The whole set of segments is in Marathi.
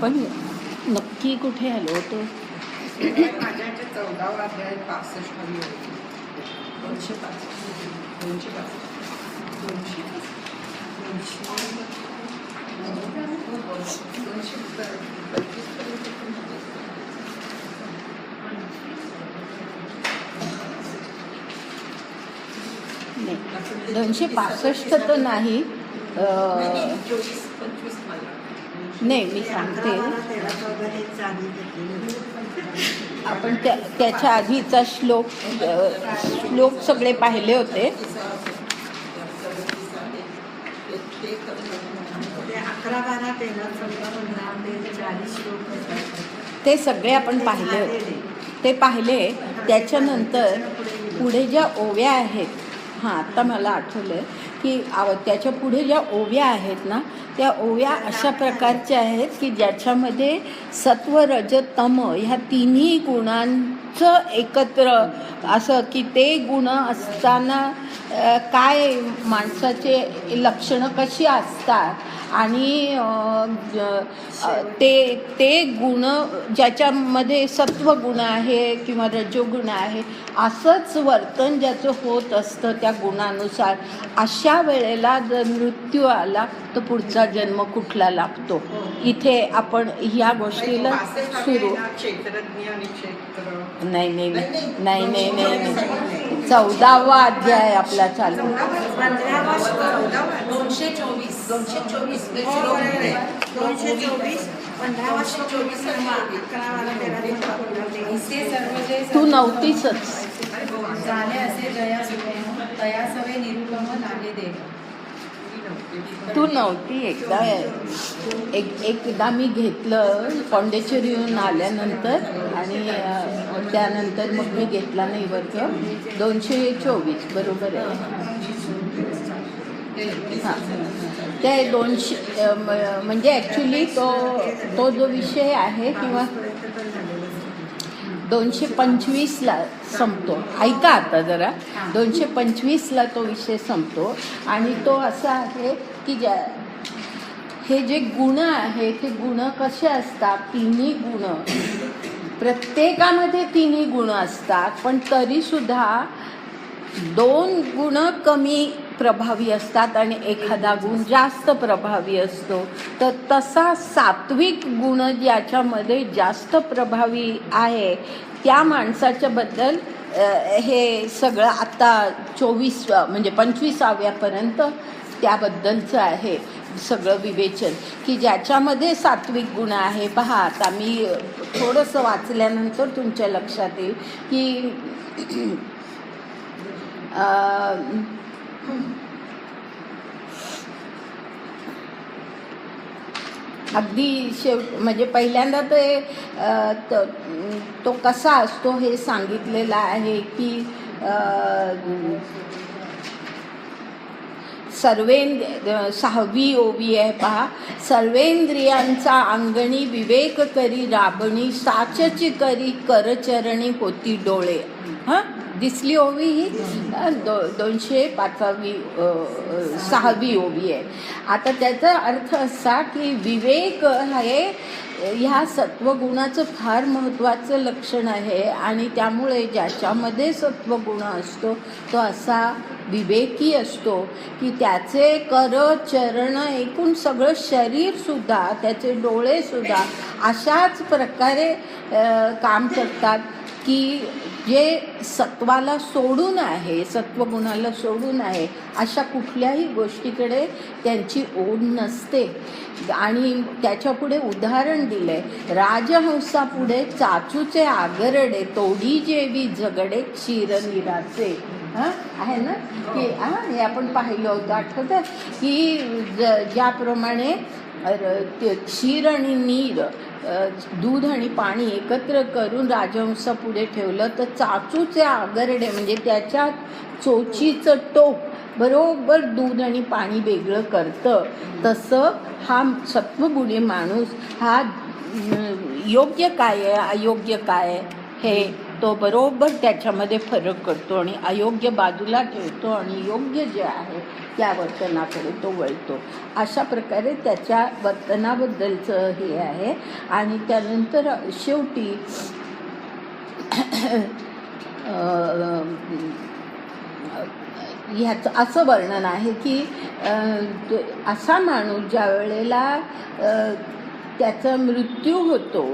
आपण नक्की कुठे आलो होतो? माझ्या 14वा अध्याय 65 मध्ये 205 नाही, 265 तर नाही. नाही, मी सांगते आपण त्याच्या आधीचा श्लोक सगळे पाहिले होते. 11, 12, 13, 14, 15, 40 श्लोक ते सगळे आपण पाहिले होते. ते पाहिले. त्याच्यानंतर पुढे ज्या ओव्या आहेत, हां आता मला आठवलं की त्याच्या पुढे ज्या ओव्या आहेत ना, त्या ओव्या अशा प्रकारच्या आहेत की ज्याच्यामध्ये सत्व रज तम ह्या तिन्ही गुणांचं एकत्र असं की ते गुण असताना काय माणसाचे लक्षणं कशी असतात आणि ते गुण ज्याच्यामध्ये सत्वगुण आहे किंवा रजोगुण आहे असंच वर्तन ज्याचं होत असतं त्या गुणानुसार, अशा वेळेला जर मृत्यू आला तर पुढचा जन्म कुठला लागतो. इथे आपण ह्या गोष्टीला सुरू नाही 14वा अध्याय आपला चालू. 224 तू नव्हतीसच. झाले असे तया सवे निरुपम लागे देव. तू नव्हती. एकदा मी घेतलं पॉंडेचेरीहून आल्यानंतर आणि त्यानंतर मग मी घेतला नाही वर्ग. 224 बरोबर आहे. हां, ते 200 म्हणजे ॲक्च्युली तो जो विषय आहे किंवा 225ला संपतो. ऐका आता जरा. 225ला तो विषय संपतो आणि तो असा आहे की हे जे गुण आहे ते गुण कसे असतात. तिन्ही गुण प्रत्येकामध्ये तिन्ही गुण असतात, पण तरीसुद्धा 2 गुण कमी प्रभावी असतात आणि एखादा गुण जास्त प्रभावी असतो. तर तसा सात्विक गुण ज्याच्यामध्ये जास्त प्रभावी आहे त्या माणसाच्या बद्दल हे सगळं आता 24 म्हणजे 25व्यापर्यंत त्याबद्दलचं आहे सगळं विवेचन की ज्याच्यामध्ये सात्विक गुण आहे. पहा आता मी थोडंसं वाचल्यानंतर तुमच्या लक्षात येईल की अगदी म्हणजे पहिल्यांदा तो कसा असतो हे सांगितलेलं आहे की सहावी ओवी आहे पहा. सर्वेंद्रियांचा अंगणी विवेक करी राबणी, साचची करी करचरणी होती डोळे. हां, दिसली ओवी ही 206वी ओवी आहे. आता त्याचा अर्थ असा की विवेक हे ह्या सत्वगुणाचं फार महत्त्वाचं लक्षण आहे आणि त्यामुळे ज्याच्यामध्ये सत्वगुण असतो तो असा विवेकी असतो की त्याचे कर चरण एकूण सगळं शरीरसुद्धा, त्याचे डोळेसुद्धा अशाच प्रकारे काम करतात की जे सत्वाला सोडून आहे, सत्वगुणाला सोडून आहे अशा कुठल्याही गोष्टीकडे त्यांची ओढ नसते. आणि त्याच्यापुढे उदाहरण दिलंय. राजहंसापुढे चाचूचे आगरडे, तोडी जेवी झगडे क्षीरनीराचे. हां आहे ना की हे आपण पाहिलं होतं, आठवतं की ज्याप्रमाणे क्षीर आणि नीर, दूध आणि पाणी एकत्र करून राजहंसापुढे ठेवलं तर चाचूचे आगरडे म्हणजे त्याच्या चोचीचं टोक बरोबर दूध आणि पाणी वेगळं करतं. तसं हा सत्वगुणी माणूस हा योग्य काय आहे अयोग्य काय आहे हे तो बरोबर त्याच्यामध्ये फरक करतो आणि अयोग्य बाजूला ठेवतो आणि योग्य जे आहे त्या वर्तनाकडे तो वळतो. अशा प्रकारे त्याच्या वर्तनाबद्दलचं हे आहे. आणि त्यानंतर शेवटी ह्याचं असं वर्णन आहे की असा माणूस ज्या वेळेला त्याचा मृत्यू होतो,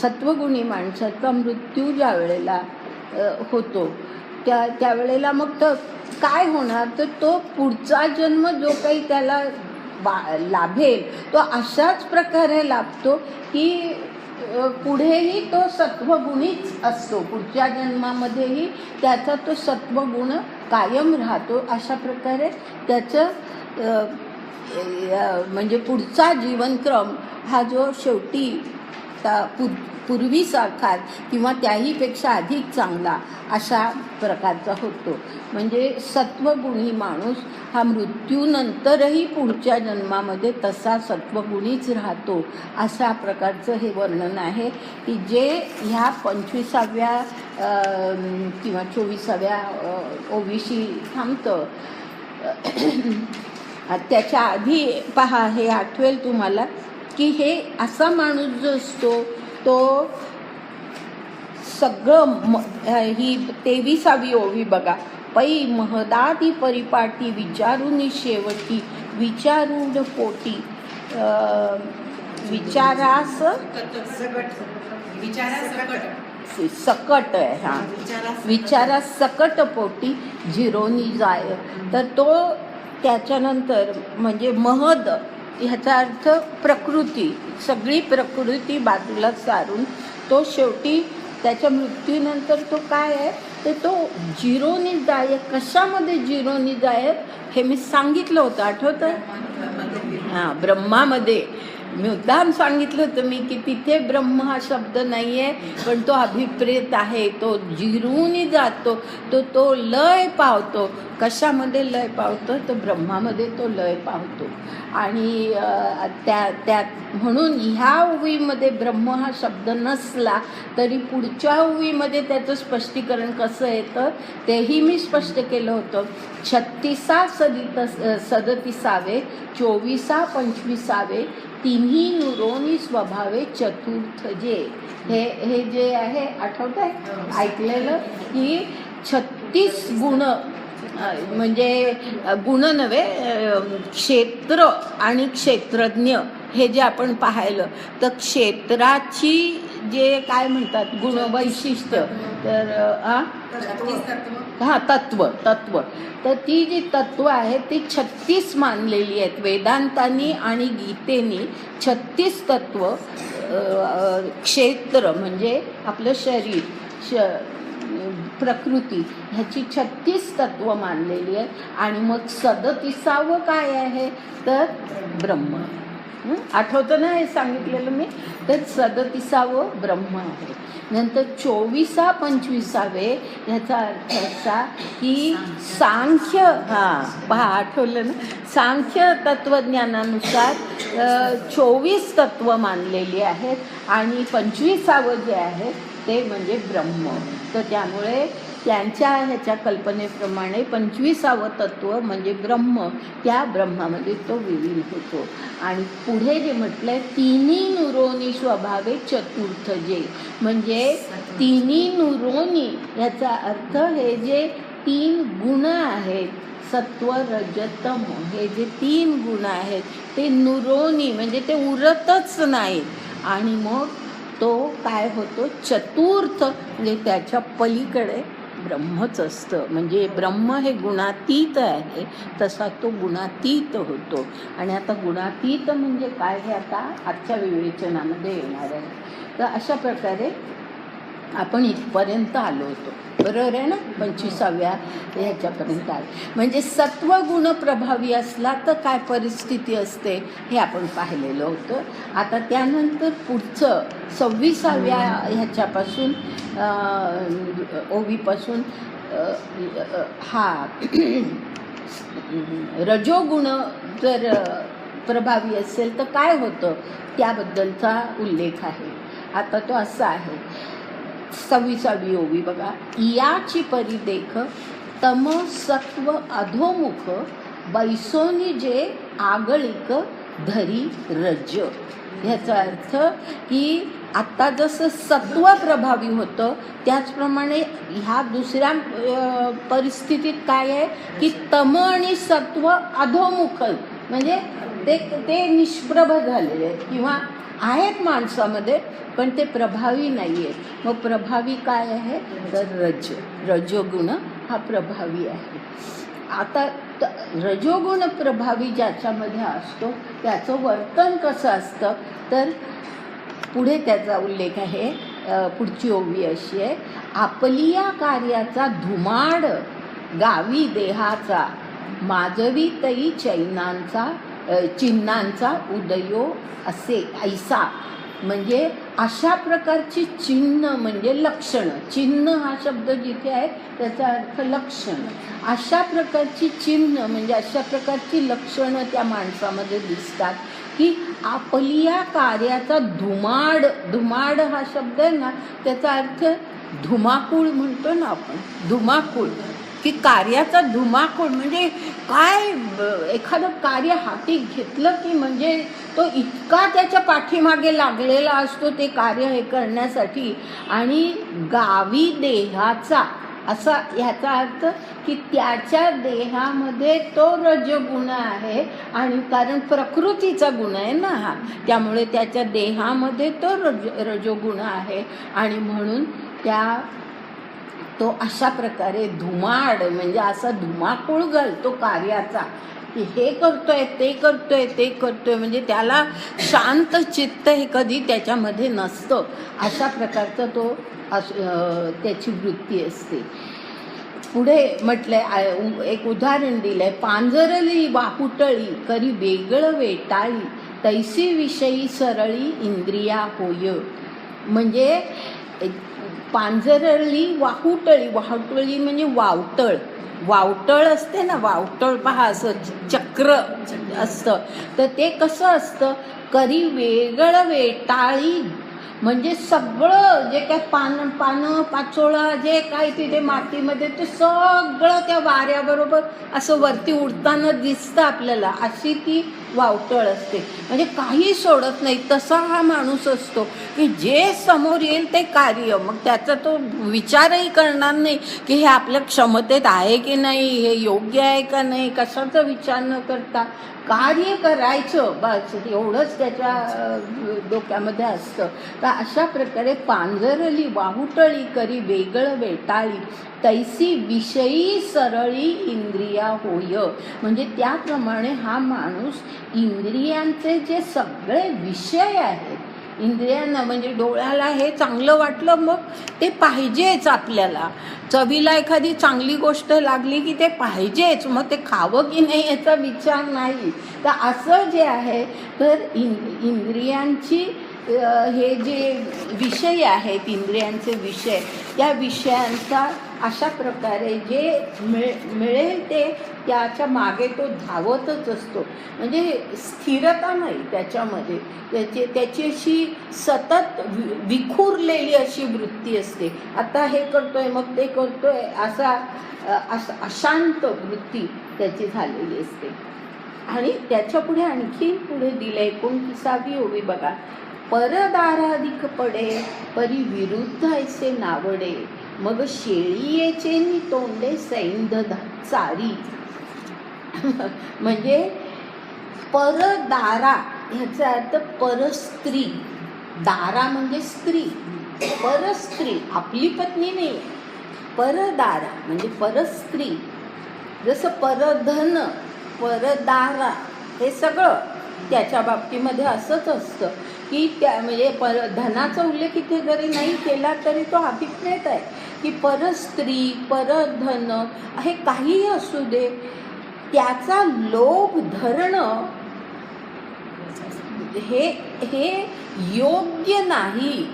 सत्वगुणी माणसाचा मृत्यू ज्या वेळेला होतो त्यावेळेला मग तर काय होणार, तर तो पुढचा जन्म जो काही त्याला लाभेल तो अशाच प्रकारे लाभतो की पुढेही तो सत्वगुणीच असतो, पुढच्या जन्मामध्येही त्याचा तो सत्वगुण कायम राहतो. अशा प्रकारे त्याचं म्हणजे पुढचा जीवनक्रम हा जो शेवटी पूर्वीसारखा किंवा त्याहीपेक्षा अधिक चांगला अशा प्रकारचा होतो. म्हणजे सत्वगुणी माणूस हा मृत्यूनंतरही पुढच्या जन्मामध्ये तसा सत्वगुणीच राहतो. अशा प्रकारचं हे वर्णन आहे की जे ह्या 25व्या किंवा 24व्या ओवीशी थांबतं. त्याच्या आधी पहा, हे आठवेल तुम्हाला की हे असा माणूस जो असतो तो सगळं ही 23वी ओवी बघा. पै महदादी परिपाटी विचारुनी शेवटी विचारूढ पोटी विचारास सकट आहे. हा, विचारा सकट पोटी झिरोनी जाय. तर तो त्याच्यानंतर म्हणजे महद ह्याचा अर्थ प्रकृती, सगळी प्रकृती बाजूला सारून तो शेवटी त्याच्या मृत्यूनंतर तो काय आहे तर तो झिरोनी जाय. कशामध्ये झिरोनी जाय हे मी सांगितलं होतं, आठवतं? हां, ब्रह्मामध्ये मुद्दाम सांगितलं होतं मी की तिथे ब्रह्म हा शब्द नाही आहे, पण तो अभिप्रेत आहे. तो जिरूनी जातो, तो लय पावतो. कशामध्ये लय पावतो तर ब्रह्मामध्ये तो लय पावतो. आणि म्हणून ह्या ओवीमध्ये ब्रह्म हा शब्द नसला तरी पुढच्या ओवीमध्ये त्याचं स्पष्टीकरण कसं येतं तेही मी स्पष्ट केलं होतं. 36 सदतीसावे 24 25 तिन्ही नुरोनी स्वभावे चतुर्थ जे हे जे आहे आठवत आहे ऐकलेलं की 36 गुण म्हणजे गुण नव्हे, क्षेत्र आणि क्षेत्रज्ञ हे जे आपण पाहिलं तर क्षेत्राची जे काय म्हणतात गुण वैशिष्ट्य तर हां तत्व तर ती जी तत्व आहे ती 36 मानलेली आहेत वेदांतांनी आणि गीतेनी. 36 तत्व क्षेत्र म्हणजे आपलं शरीर प्रकृती ह्याची 36 तत्व मानलेली आहे. आणि मग 37वं काय आहे तर ब्रह्म. आठवतं ना हे सांगितलेलं मी, तर 37वं ब्रह्म आहे. नंतर 24 25 ह्याचा अर्थ असा की सांख्य, हां पहा आठवलं ना, सांख्य तत्वज्ञानानुसार 24 तत्व मानलेली आहेत आणि 25वं जे आहे ते म्हणजे ब्रह्म. तर त्यामुळे त्यांच्या ह्याच्या कल्पनेप्रमाणे 25वं तत्व म्हणजे ब्रह्म, त्या ब्रह्मामध्ये तो विलीन होतो. आणि पुढे जे म्हटलं आहे तिन्ही नुरोनी स्वभावे चतुर्थ जे म्हणजे तिन्ही नुरोनी याचा अर्थ हे जे 3 गुण आहेत सत्व रजतम हे जे 3 गुण आहेत ते नुरोनी म्हणजे ते उरतच नाहीत आणि मग तो काय होतो चतुर्थ म्हणजे त्याच्या पलीकडे ब्रह्मच असतं. म्हणजे ब्रह्म हे गुणातीत आहे तसा तो गुणातीत होतो. आणि आता गुणातीत म्हणजे काय हे आता आजच्या विवेचनामध्ये येणार आहे. तर अशा प्रकारे आपण इथपर्यंत आलो होतो, बरोबर आहे ना. 25व्या ह्याच्यापर्यंत आलो. म्हणजे सत्वगुण प्रभावी असला तर काय परिस्थिती असते हे आपण पाहिलेलं होतं. आता त्यानंतर पुढचं 26व्या ह्याच्यापासून ओवीपासून हा रजोगुण जर प्रभावी असेल तर काय होतं त्याबद्दलचा उल्लेख आहे. आता तो असा आहे 26वी ओवी बघा. याची परिदेख तम सत्व अधोमुख बैसोनी जे आगळिक धरी रज. ह्याचा अर्थ की आत्ता जसं सत्व प्रभावी होतं त्याचप्रमाणे ह्या दुसऱ्या परिस्थितीत काय आहे की तम आणि सत्व अधोमुख म्हणजे ते निष्प्रभ झालेले आहेत किंवा आहेत माणसामध्ये पण ते प्रभावी नाही आहेत. मग प्रभावी काय आहे तर रजोगुण हा प्रभावी आहे. आता रजोगुण प्रभावी ज्याच्यामध्ये असतो त्याचं वर्तन कसं असतं तर पुढे त्याचा उल्लेख आहे. पुढची ओवी अशी आहे. आपलिया कार्याचा धुमाड गावी देहाचा माजवी तई चिन्हांचा उदयो असे ऐसा. म्हणजे अशा प्रकारची चिन्ह म्हणजे लक्षणं. चिन्ह हा शब्द जिथे आहे त्याचा अर्थ लक्षण. अशा प्रकारची चिन्ह म्हणजे अशा प्रकारची लक्षणं त्या माणसामध्ये दिसतात की आपलिया कार्याचा धुमाड हा शब्द आहे ना त्याचा अर्थ धुमाकूळ म्हणतो ना आपण. धुमाकूळ की कार्याचा धुमाकूळ म्हणजे काय एखादं कार्य हाती घेतलं की म्हणजे तो इतका त्याच्या पाठीमागे लागलेला असतो ते कार्य हे करण्यासाठी. आणि गावी देहाचा असा ह्याचा अर्थ की त्याच्या देहामध्ये तो रजगुण आहे आणि कारण प्रकृतीचा गुण आहे ना हा त्यामुळे त्याच्या देहामध्ये तो रजोगुण आहे आणि म्हणून तो अशा प्रकारे धुमाड म्हणजे असा धुमाकूळ घालतो कार्याचा की हे करतोय ते करतोय म्हणजे त्याला शांत चित्त हे कधी त्याच्यामध्ये नसतं. अशा प्रकारचा तो त्याची वृत्ती असते. पुढे म्हटलंय एक उदाहरण दिलंय. पांजरली वाहुटळी करी वेगळं वेटाळी तैसी विषयी सरळी इंद्रिया होय. म्हणजे पांजरली वाहुटळी म्हणजे वावटळ असते ना. वावटळ पहा असं चक्र असतं तर ते कसं असतं करी वेगळं वेटाळी म्हणजे सगळं जे काय पानं पाचोळा जे काय तिथे मातीमध्ये ते सगळं त्या वाऱ्याबरोबर असं वरती उडताना दिसतं आपल्याला. अशी ती वावटळ असते म्हणजे काही सोडत नाही. तसा हा माणूस असतो की जे समोर येईल ते कार्य मग त्याचा तो विचारही करणार नाही की हे आपल्या क्षमतेत आहे की नाही हे योग्य आहे का नाही कशाचा विचार न करता कार्य करायचं बस एवढंच त्याच्या डोक्यामध्ये असतं. तर अशा प्रकारे पांजरली वाहुटळी करी वेगळं वेटाळी तैसी विषयी सरळी इंद्रिया होय. म्हणजे त्याप्रमाणे हा माणूस इंद्रियांचे जे सगळे विषय आहेत इंद्रियांना म्हणजे डोळ्याला हे चांगलं वाटलं मग ते पाहिजेच. आपल्याला चवीला एखादी चांगली गोष्ट लागली की ते पाहिजेच मग ते खावं की नाही याचा विचार नाही. तर असं जे आहे तर इंद्रियांची हे जे विषय आहेत इंद्रियांचे विषय त्या विषयांचा अशा प्रकारे जे मिळेल ते त्याच्या मागे तो धावतच असतो. म्हणजे स्थिरता नाही त्याच्यामध्ये त्याची अशी सतत विखुरलेली अशी वृत्ती असते. आता हे करतोय मग ते करतोय असा अशांत वृत्ती त्याची झालेली असते. आणि त्याच्या पुढे आणखी पुढे दिलंय 29वी ओवी बघा. परदाराधिक पडे परी विरुद्ध ऐसे नावडे मग शेळीयेचे नि तोंडे सैंध चारी. म्हणजे परदारा ह्याचा अर्थ परस्त्री. दारा म्हणजे स्त्री. परस्त्री आपली पत्नी नाही. परदारा म्हणजे परस्त्री. जसं परधन परदारा हे सगळं त्याच्या बाबतीमध्ये असंच असतं की त्या म्हणजे धनाचा उल्लेख इथे जरी नाही केला तरी तो अभिप्रेत आहे की परस्त्री परधन हे काहीही असू दे त्याचा लोभ धरणं हे योग्य नाही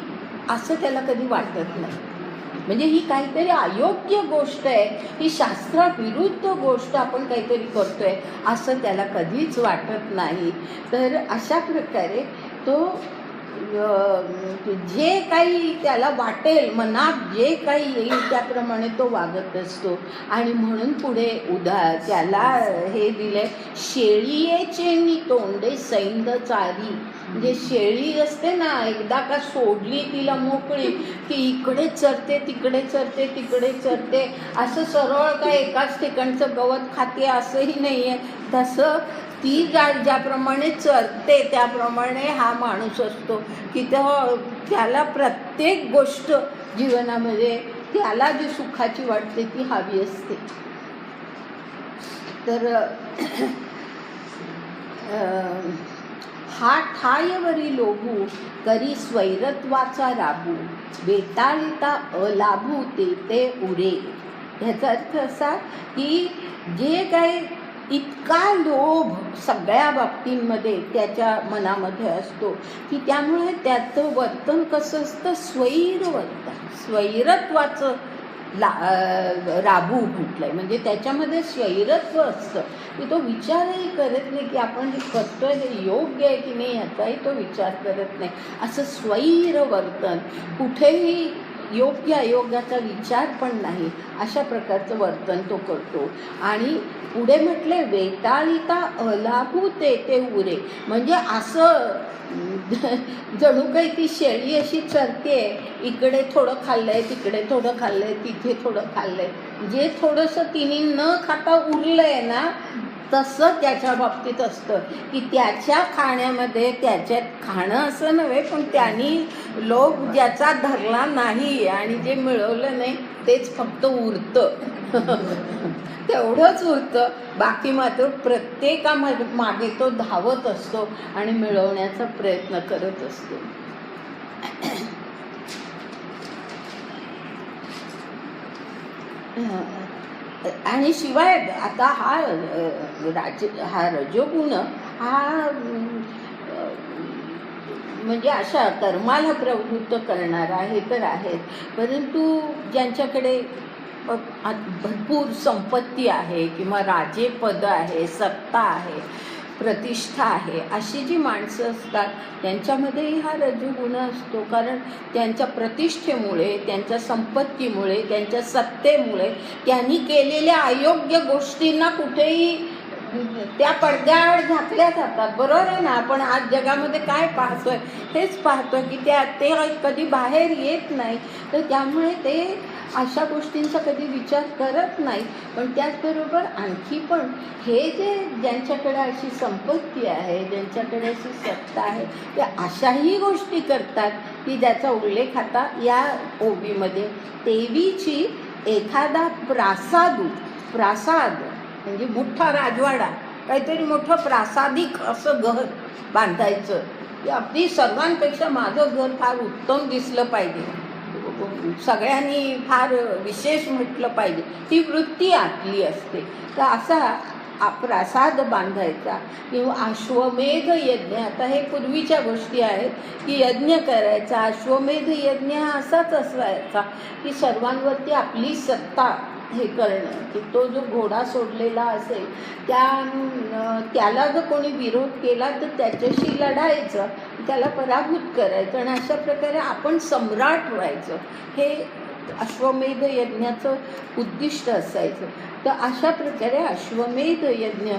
असं त्याला कधी वाटत नाही. म्हणजे ही काहीतरी अयोग्य गोष्ट आहे ही शास्त्राविरुद्ध गोष्ट आपण काहीतरी करतोय असं त्याला कधीच वाटत नाही. तर अशा प्रकारे तो जे काही त्याला वाटेल, मनात जे काही येईल त्याप्रमाणे तो वागत असतो. आणि म्हणून पुढे त्याला हे दिलंय, शेळीचे नि तोंडे सैंद चारी. म्हणजे शेळी असते ना, एकदा का सोडली तिला मोकळी की इकडे चरते तिकडे चरते तिकडे चरते, असं सरळ काय एकाच ठिकाणचं गवत खाते असंही नाही आहे. तसं ती ज्याप्रमाणे चरते त्याप्रमाणे हा माणूस असतो की त्याला प्रत्येक गोष्ट जीवनामध्ये त्याला जी सुखाची वाटते ती हवी असते. तर हा ठायवरी लोभू करी स्वैरत्वाचा राबू, बेताळिता अलाभू ते उरे. ह्याचा अर्थ असा की जे काही इतका लोभ सगळ्या बाबतींमध्ये त्याच्या मनामध्ये असतो की त्यामुळे त्याचं वर्तन कसं असतं, स्वैर वर्तन, स्वैरत्वाचं राबू म्हटलंय. म्हणजे त्याच्यामध्ये स्वैरत्व असतं की तो विचारही करत नाही की आपण जे करतोय हे योग्य आहे की नाही, याचाही तो विचार करत नाही. असं स्वैर वर्तन, कुठेही योग्य अयोग्याचा विचार पण नाही, अशा प्रकारचं वर्तन तो करतो. आणि पुढे म्हटले वेताळिता अलाभू ते उरे. म्हणजे असं जणू काही ती शेळी अशी चरते, इकडे थोडं खाल्लंय तिकडे थोडं खाल्लंय तिथे थोडं खाल्लंय, जे थोडंसं तिने न खाता उरलंय ना, तसं त्याच्या बाबतीत असतं की त्याच्या खाण्यामध्ये त्याच्यात खाणं असं नव्हे, पण त्यांनी लोभ ज्याचा धरला नाही आणि जे मिळवलं नाही तेच फक्त उरतं तेवढंच उरतं. बाकी मात्र प्रत्येकामागे तो धावत असतो आणि मिळवण्याचा प्रयत्न करत असतो. आणि शिवाय आता हा रजोगुण हा म्हणजे अशा कर्माला प्रवृत्त करणारा हे तर आहेच, परंतु ज्यांच्याकडे भरपूर संपत्ती आहे किंवा राजेपद आहे, सत्ता आहे, प्रतिष्ठा आहे, अशी जी माणसं असतात त्यांच्यामध्येही हा रजोगुण असतो. कारण त्यांच्या प्रतिष्ठेमुळे, त्यांच्या संपत्तीमुळे, त्यांच्या सत्तेमुळे त्यांनी केलेल्या अयोग्य गोष्टींना कुठेही त्या पडद्याआड झाकल्या जातात. बरोबर आहे ना? आपण आज जगामध्ये काय पाहतोय तेच पाहतोय की ते कधी बाहेर येत नाही. तर त्यामुळे ते अशा गोष्टींचा कधी विचार करत नाही. पण त्याचबरोबर आणखी पण हे जे ज्यांच्याकडे अशी संपत्ती आहे, ज्यांच्याकडे अशी सत्ता आहे, ते अशाही गोष्टी करतात की ज्याचा उल्लेख आता या ओवीमध्ये, देवीची एखादा प्रासाद म्हणजे मोठा राजवाडा, काहीतरी मोठं प्रासादिक असं घर बांधायचं की अगदी सर्वांपेक्षा माझं घर फार उत्तम दिसलं पाहिजे, सगळ्यांनी फार विशेष म्हटलं पाहिजे, ही वृत्ती आतली असते. तर असा प्रासाद बांधायचा किंवा अश्वमेध यज्ञ, आता हे पूर्वीच्या गोष्टी आहेत की यज्ञ करायचा. अश्वमेध यज्ञ हा असाच असायचा की सर्वांवरती आपली सत्ता हे करणं, की तो जो घोडा सोडलेला असेल त्याला जर कोणी विरोध केला तर त्याच्याशी लढायचं, त्याला पराभूत करायचं आणि अशा प्रकारे आपण सम्राट व्हायचं, हे अश्वमेध यज्ञाचं उद्दिष्ट असायचं. तर अशा प्रकारे अश्वमेध यज्ञ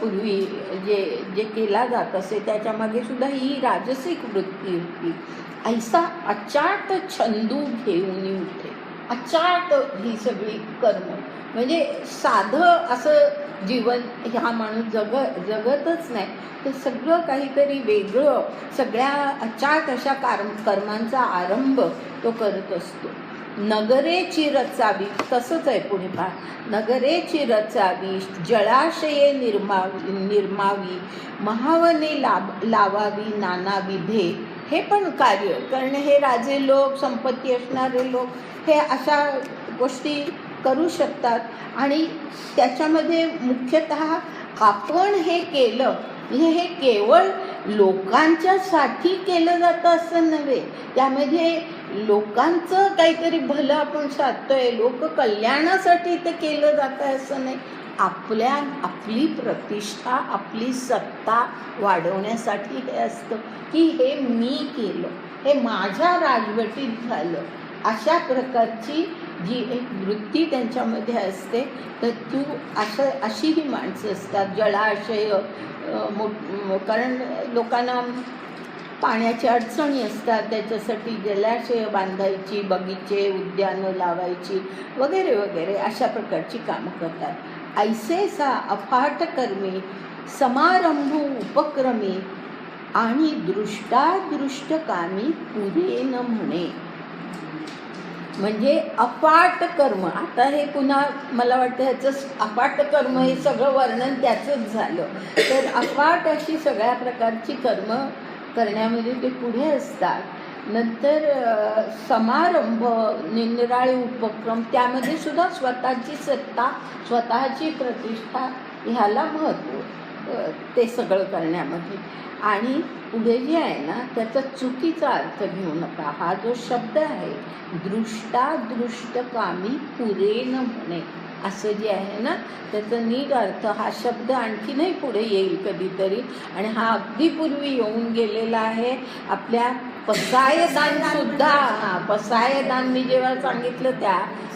पूर्वी जे केला जात असे त्याच्यामागे सुद्धा ही राजसिक वृत्ती होती. ऐसा अचाट छंदू घेऊन उठे. अचाट ही सगळी कर्म म्हणजे साधं असं जीवन हा माणूस जगतच नाही, तर सगळं काहीतरी वेगळं, सगळ्या अचाट अशा कर्मांचा आरंभ तो करत असतो. नगरेची रचावी, तसंच आहे पुढे पहा, नगरेची रचावी, जळाशये निर्मावी, महावने लावावी नाना विधे. हे पण कार्य कारण हे राजे लोक, संपत्ती असणारे लोक हे अशा गोष्टी करू शकतात. आणि त्याच्यामध्ये मुख्यतः आपण हे केलं म्हणजे हे केवळ लोकांच्यासाठी केलं जातं असं नव्हे, त्यामध्ये लोकांचं काहीतरी भलं आपण साधतोय, लोक कल्याणासाठी ते केलं जातं असं नाही, आपली प्रतिष्ठा, आपली सत्ता वाढवण्यासाठी हे असतं की हे मी केलं, हे माझ्या राजवटीत झालं, अशा प्रकारची जी एक वृत्ती त्यांच्यामध्ये असते. तर अशी ही माणसं असतात. जलाशय कारण लोकांना पाण्याच्या अडचणी असतात, त्याच्यासाठी जलाशय बांधायची, बगीचे उद्यानं लावायची वगैरे वगैरे अशा प्रकारची कामं करतात. ऐसेसा अफाट कर्मी समारंभ उपक्रमी आणि दृष्टादृष्ट कामी पुरे न म्हणे. म्हणजे अफाट कर्म. आता हे पुन्हा मला वाटतं ह्याचं अफाट कर्म हे सगळं वर्णन त्याचंच झालं. तर अफाट अशी सगळ्या प्रकारची कर्म करण्यामध्ये ते पुढे असतात. नंतर समारंभ, निरनिराळे उपक्रम, त्यामध्ये सुद्धा स्वतःची सत्ता, स्वतःची प्रतिष्ठा ह्याला महत्त्व ते सगळं करण्यामध्ये. आणि पुढे जे आहे ना त्याचा चुकीचा अर्थ घेऊ नका. हा जो शब्द आहे दृष्टादृष्ट कामी पुरे न म्हणे, असं जे आहे ना त्याचा नीट अर्थ हा शब्द आणखीनही पुढे येईल कधीतरी. आणि हा अगदी पूर्वी येऊन गेलेला आहे आपल्या पसायदान सुद्धा. पसायदान मी जेव्हा सांगितलं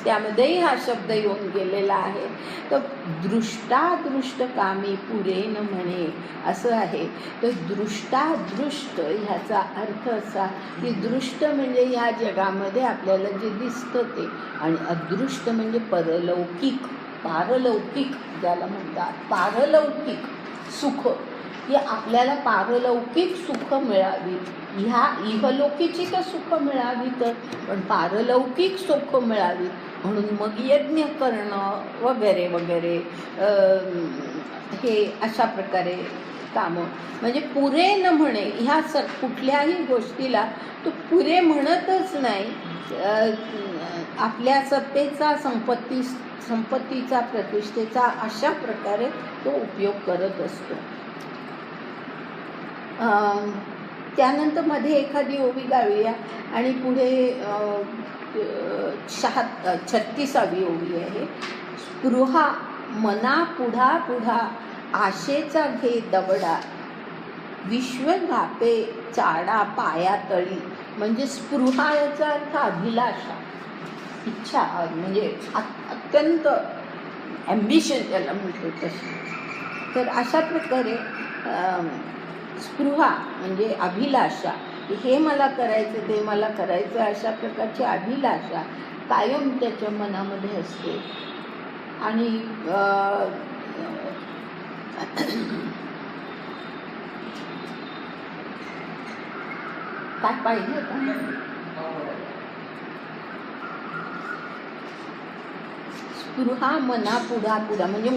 त्यामध्येही हा शब्द येऊन गेलेला आहे. तर दृष्टादृष्ट कामी पुरे न म्हणे असं आहे. तर दृष्टादृष्ट ह्याचा अर्थ असा की दृष्ट म्हणजे या जगामध्ये आपल्याला जे दिसतं ते, आणि अदृष्ट म्हणजे परलौकिक, पारलौकिक ज्याला म्हणतात, पारलौकिक सुख, की आपल्याला पारलौकिक सुख मिळावी. ह्या इहलौकीची तर सुख मिळावी तर, पण पारलौकिक सुख मिळावी म्हणून मग यज्ञ करणं वगैरे वगैरे हे अशा प्रकारे कामं. म्हणजे पुरे न म्हणे, ह्या कुठल्याही गोष्टीला तो पुरे म्हणतच नाही. आपल्या सत्तेचा, संपत्तीचा, प्रतिष्ठेचा अशा प्रकारे तो उपयोग करत असतो. त्यानंतर मध्ये एखादी ओवी गाळूया आणि पुढे 36वी ओवी आहे. स्पृहा मना पुढा पुढा आशेचा घे दवडा विश्व घापे चाडा पाया तळी. म्हणजे स्पृहा याचा अर्थ अभिलाषा, इच्छा, म्हणजे अत्यंत ॲम्बिशन त्याला म्हणतो तशी. तर अशा प्रकारे स्पृहा म्हणजे अभिलाषा, हे मला करायचं ते मला करायचं, अशा प्रकारची अभिलाषा कायम त्याच्या मनामध्ये असते. आणि काय पाहिजे का? स्पृहा मना पुढा पुढा म्हणजे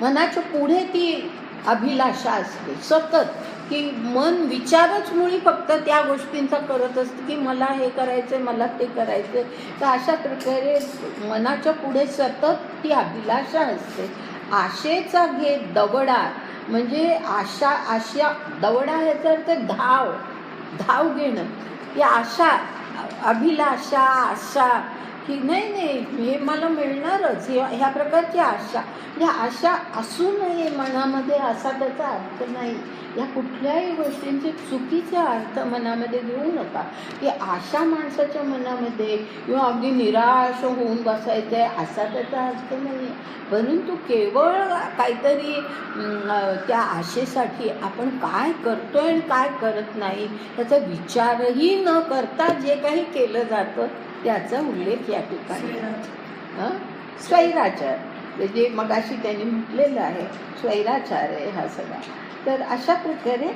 मनाच्या पुढे ती अभिलाषा असते सतत, की मन विचारच मुळी फक्त त्या गोष्टींचा करत असतं की मला हे करायचं आहे, मला ते करायचं आहे. तर अशा प्रकारे मनाच्या पुढे सतत ती अभिलाषा असते. आशेचा घे दवडा म्हणजे आशा दवडा ह्याचा अर्थ धाव घेणं. की आशा, अभिलाषा, आशा की नाही हे मला मिळणारच, ह्या प्रकारची आशा. म्हणजे आशा असू नये मनामध्ये असा त्याचा अर्थ नाही. या कुठल्याही गोष्टींचे चुकीचे अर्थ मनामध्ये घेऊ नका. की आशा माणसाच्या मनामध्ये किंवा अगदी निराश होऊन बसायचं आहे असा त्याचा अर्थ नाही. परंतु केवळ काहीतरी त्या आशेसाठी आपण काय करतोय आणि काय करत नाही त्याचा विचारही न करता जे काही केलं जातं त्याचा उल्लेख या ठिकाणी. स्वैराचार जे मगाशी त्यांनी म्हटलेलं आहे, स्वैराचार आहे हा सगळा. तर अशा प्रकारे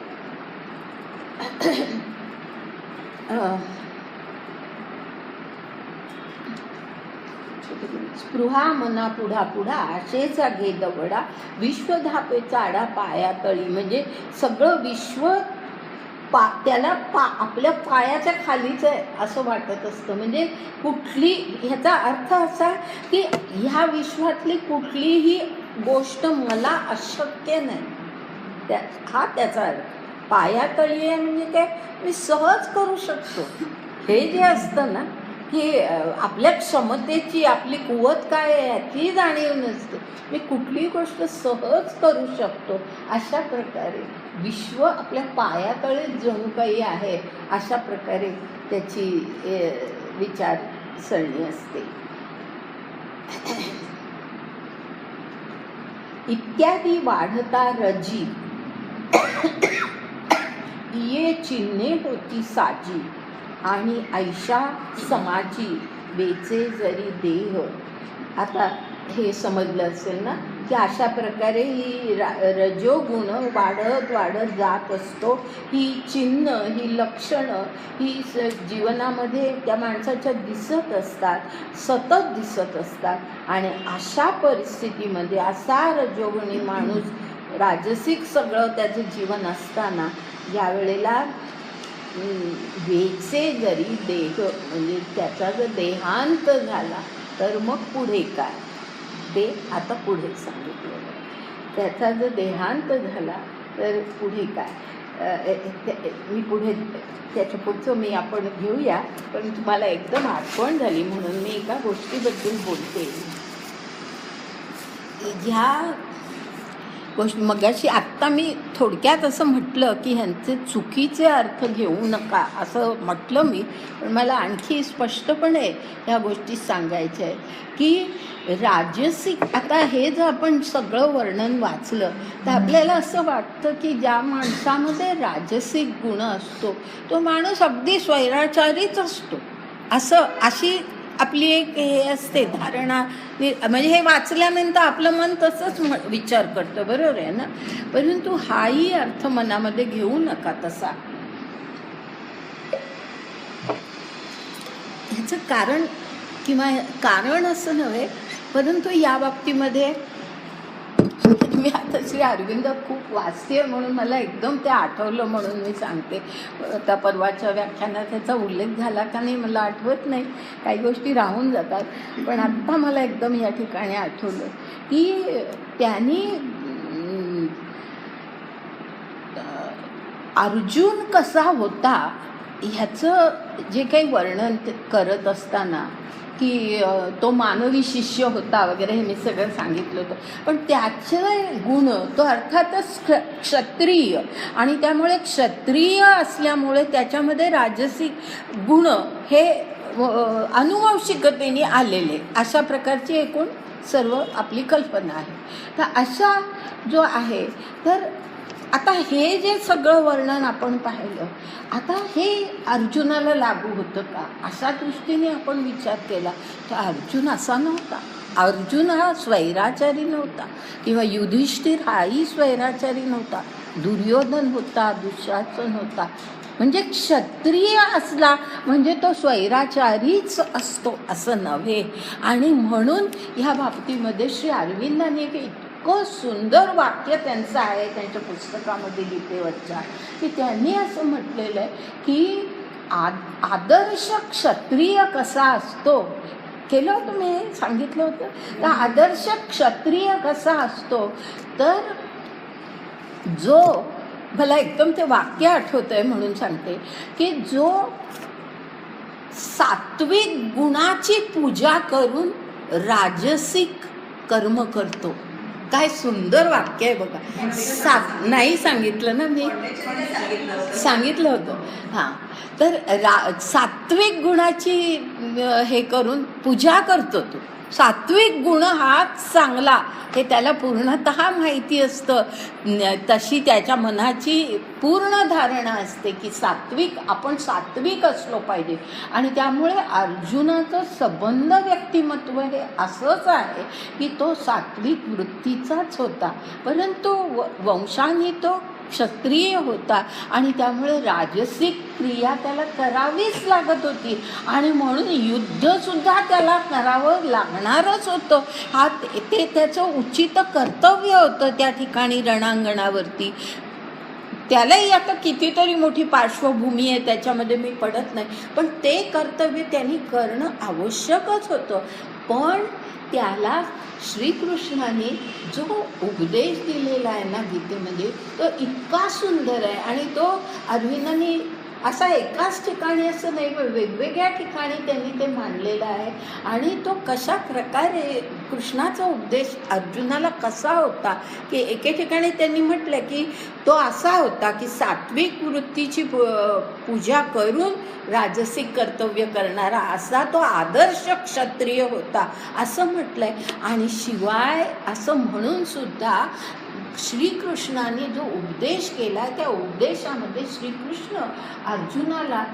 स्पृहा मना पुढा पुढा आशेचा घे दवडा विश्वधापे चाडा पाया तळी. म्हणजे सगळं विश्व त्याला आपल्या पायाच्या खालीच आहे असं वाटत असतं. म्हणजे ह्याचा अर्थ असा की ह्या विश्वातली कुठलीही गोष्ट मला अशक्य नाही, हा त्याचा अर्थ. पायातळी आहे म्हणजे काय, मी सहज करू शकतो. हे जे असतं ना की आपल्या क्षमतेची, आपली कुवत काय आहे याची जाणीव नसते. मी कुठली गोष्ट सहज करू शकतो अशा प्रकारे विश्व आपल्या पायातळेच जणू काही आहे अशा प्रकारे त्याची विचारसरणी असते. इत्यादी वाढता रजी ये चिन्हे होती साजी आणि ऐशा समाजी वेचे जरी देह. आता हे समजलं असेल ना की अशा प्रकारे ही रजोगुण वाढत वाढत जात असतो. ही चिन्ह, ही लक्षणं ही जीवनामध्ये त्या माणसाच्या दिसत असतात, सतत दिसत असतात. आणि अशा परिस्थितीमध्ये असा रजोगुणी माणूस, राजसिक सगळं त्याचं जीवन असताना ज्या वेळेला वेचे जरी देह म्हणजे त्याचा जर देहांत झाला तर मग पुढे काय ते आता पुढे सांगितलं. त्याचा जर देहांत झाला तर पुढे काय मी पुढे त्याच्या पुढचं आपण घेऊया. पण तुम्हाला एकदम आठवण झाली म्हणून मी एका गोष्टीबद्दल बोलते. ह्या गोष्ट मगाशी आत्ता मी थोडक्यात असं म्हटलं की ह्यांचे चुकीचे अर्थ घेऊ नका असं म्हटलं मी. पण मला आणखी स्पष्टपणे ह्या गोष्टी सांगायच्या आहेत की राजसिक, आता हे जर आपण सगळं वर्णन वाचलं तर आपल्याला असं वाटतं की ज्या माणसामध्ये राजसिक गुण असतो तो माणूस अगदी स्वैराचारीच असतो अशी आपली एक हे असते धारणा. म्हणजे हे वाचल्यानंतर आपलं मन तसंच विचार करतं, बरोबर आहे ना. परंतु हाही अर्थ मनामध्ये घेऊ नका तसा. ह्याचं कारण किंवा कारण असं नव्हे, परंतु या बाबतीमध्ये मी आता श्री अरविंद खूप वाचते म्हणून मला एकदम ते आठवलं म्हणून मी सांगते. त्या परवाच्या व्याख्यानात त्याचा उल्लेख झाला का नाही मला आठवत नाही, काही गोष्टी राहून जातात. पण आत्ता मला एकदम या ठिकाणी आठवलं की त्यांनी अर्जुन कसा होता ह्याचं जे काही वर्णन करत असताना की तो मानवी शिष्य होता वगैरे हे मी सगळं सांगितलं होतं. पण त्याचे गुण तो अर्थातच क्षत्रिय आणि त्यामुळे क्षत्रिय असल्यामुळे त्याच्यामध्ये राजसिक गुण हे अनुवंशिकतेने आलेले अशा प्रकारची एकूण सर्व आपली कल्पना आहे. तर अशा जो आहे तर आता हे जे सगळं वर्णन आपण पाहिलं, आता हे अर्जुनाला लागू होतं का अशा दृष्टीने आपण विचार केला तर अर्जुन असा नव्हता. अर्जुन हा स्वैराचारी नव्हता किंवा युधिष्ठिर हाही स्वैराचारी नव्हता. दुर्योधन होता, दुःशासन होता. म्हणजे क्षत्रिय असला म्हणजे तो स्वैराचारीच असतो असं नव्हे. आणि म्हणून ह्या बाबतीमध्ये श्री अरविंदांनी इतकं सुंदर वाक्य त्यांचं आहे त्यांच्या पुस्तकामध्ये गीतेवरच्या की त्यांनी असं म्हटलेलं आहे की आदर्श क्षत्रिय कसा असतो. केलं होतं मी, सांगितलं होतं. तर आदर्श क्षत्रिय कसा असतो तर जो, मला एकदम ते वाक्य आठवतंय म्हणून सांगते की जो सात्विक गुणाची पूजा करून राजसिक कर्म करतो. काय सुंदर वाक्य आहे बघा. नाही सांगितलं ना मी, सांगितलं होतं. हां, तर सात्विक गुणाची हे करून पूजा करतो तो. सात्विक गुण हा चांगला हे त्याला पूर्णतः माहिती असतं. तशी त्याच्या मनाची पूर्ण धारणा असते की आपण सात्विक असलो पाहिजे. आणि त्यामुळे अर्जुनाचं संबंध व्यक्तिमत्व हे असंच आहे की तो सात्विक वृत्तीचाच होता, परंतु वंशाने तो क्षत्रिय होता आणि त्यामुळे राजसिक क्रिया त्याला करावीच लागत होती आणि म्हणून युद्धसुद्धा त्याला करावं लागणारच होतं. ते त्याचं उचित कर्तव्य होतं त्या ठिकाणी रणांगणावरती. त्यालाही आता कितीतरी मोठी पार्श्वभूमी आहे त्याच्यामध्ये मी पडत नाही, पण ते कर्तव्य त्यांनी करणं आवश्यकच होतं. पण त्याला श्रीकृष्णाने जो उपदेश दिलेला आहे ना गीतेमध्ये तो इतका सुंदर आहे आणि तो अरविंदांनी असा एकाच ठिकाणी असं नाही, वेगवेगळ्या ठिकाणी त्यांनी ते मांडलेलं आहे. आणि तो कशा प्रकारे कृष्णाचा उपदेश अर्जुनाला कसा होता, की एके ठिकाणी त्यांनी म्हटलं की तो असा होता की सात्विक वृत्तीची पूजा करून राजसिक कर्तव्य करणारा असा तो आदर्श क्षत्रिय होता असं म्हटलंय. आणि शिवाय असं म्हणून सुद्धा श्रीकृष्णाने जो उपदेश केला त्या उपदेशामध्ये श्रीकृष्ण अर्जुनाला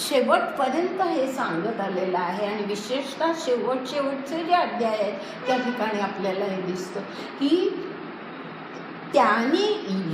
शेवटपर्यंत हे सांगत आलेलं आहे. आणि विशेषतः शेवटचे जे अध्याय आहेत त्या ठिकाणी आपल्याला हे दिसतं की त्यांनी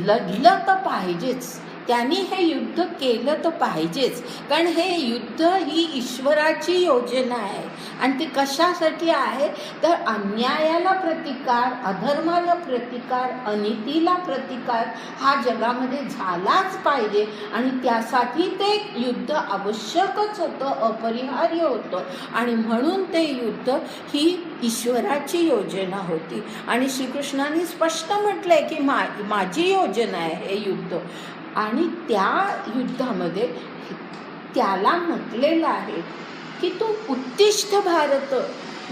लढलं तर पाहिजेच, त्यांनी हे युद्ध केलं तर पाहिजेच. कारण हे युद्ध ही ईश्वराची योजना आहे. आणि ती कशासाठी आहे तर अन्यायाला प्रतिकार, अधर्माला प्रतिकार, अनितीला प्रतिकार हा जगामध्ये झालाच पाहिजे. आणि त्यासाठी ते युद्ध आवश्यकच होतं, अपरिहार्य होतं. आणि म्हणून ते युद्ध ही ईश्वराची योजना होती. आणि श्रीकृष्णाने स्पष्ट म्हटलंय की माझी योजना आहे हे युद्ध. आणि त्या युद्धामध्ये त्याला म्हटलेलं आहे की तू उत्तिष्ठ भारत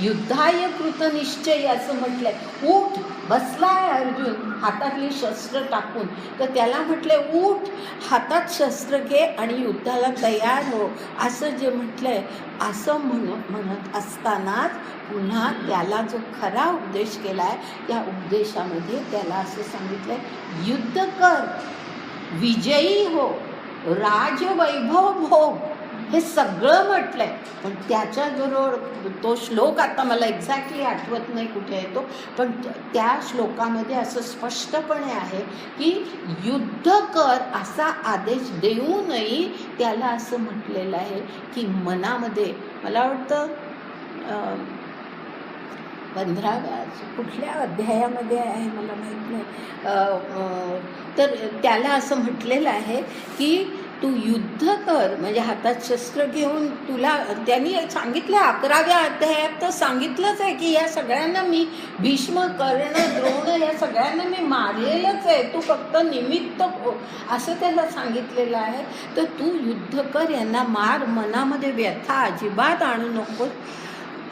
युद्धाय कृतनिश्चय असं म्हटलंय. उठ, बसलाय अर्जुन हातातली शस्त्र टाकून, तर त्याला म्हटलंय उठ, हातात शस्त्र घे आणि युद्धाला तयार हो असं जे म्हटलंय. असं म्हणत असतानाच पुन्हा त्याला जो खरा उपदेश केला आहे त्या उपदेशामध्ये त्याला असं सांगितलंय युद्ध कर, विजयी हो, राजवैभव भोग, हे सगळं म्हटलंय. पण त्याच्याबरोबर तो श्लोक आता मला एक्झॅक्टली आठवत नाही कुठे आहे तो, पण त्या श्लोकामध्ये असं स्पष्टपणे आहे की युद्ध कर असा आदेश देऊनही त्याला असं म्हटलेलं आहे की मनामध्ये, मला वाटतं 15व्या कुठल्या अध्यायामध्ये आहे मला माहीत नाही, तर त्याला असं म्हटलेलं आहे की तू युद्ध कर, म्हणजे हातात शस्त्र घेऊन तुला त्यांनी सांगितलं 11व्या अध्यायात तर सांगितलंच आहे की या सगळ्यांना मी भीष्म, कर्ण, द्रोण या सगळ्यांना मी मारलेलंच आहे, तू फक्त निमित्त हो असं त्याला सांगितलेलं आहे. तर तू युद्ध कर, यांना मार, मनामध्ये व्यथा अजिबात आणू नको.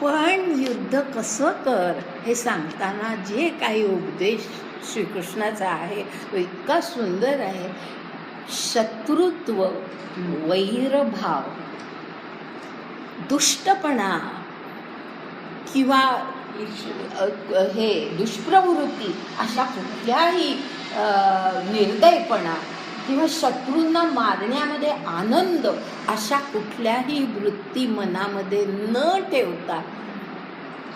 पण युद्ध कसं कर हे सांगताना जे काही उपदेश श्रीकृष्णाचा आहे तो इतका सुंदर आहे. शत्रुत्व, वैरभाव, दुष्टपणा किंवा हे दुष्प्रवृत्ती अशा कुठल्याही निर्दयपणा किंवा शत्रूंना मारण्यामध्ये आनंद अशा कुठल्याही वृत्ती मनामध्ये न ठेवता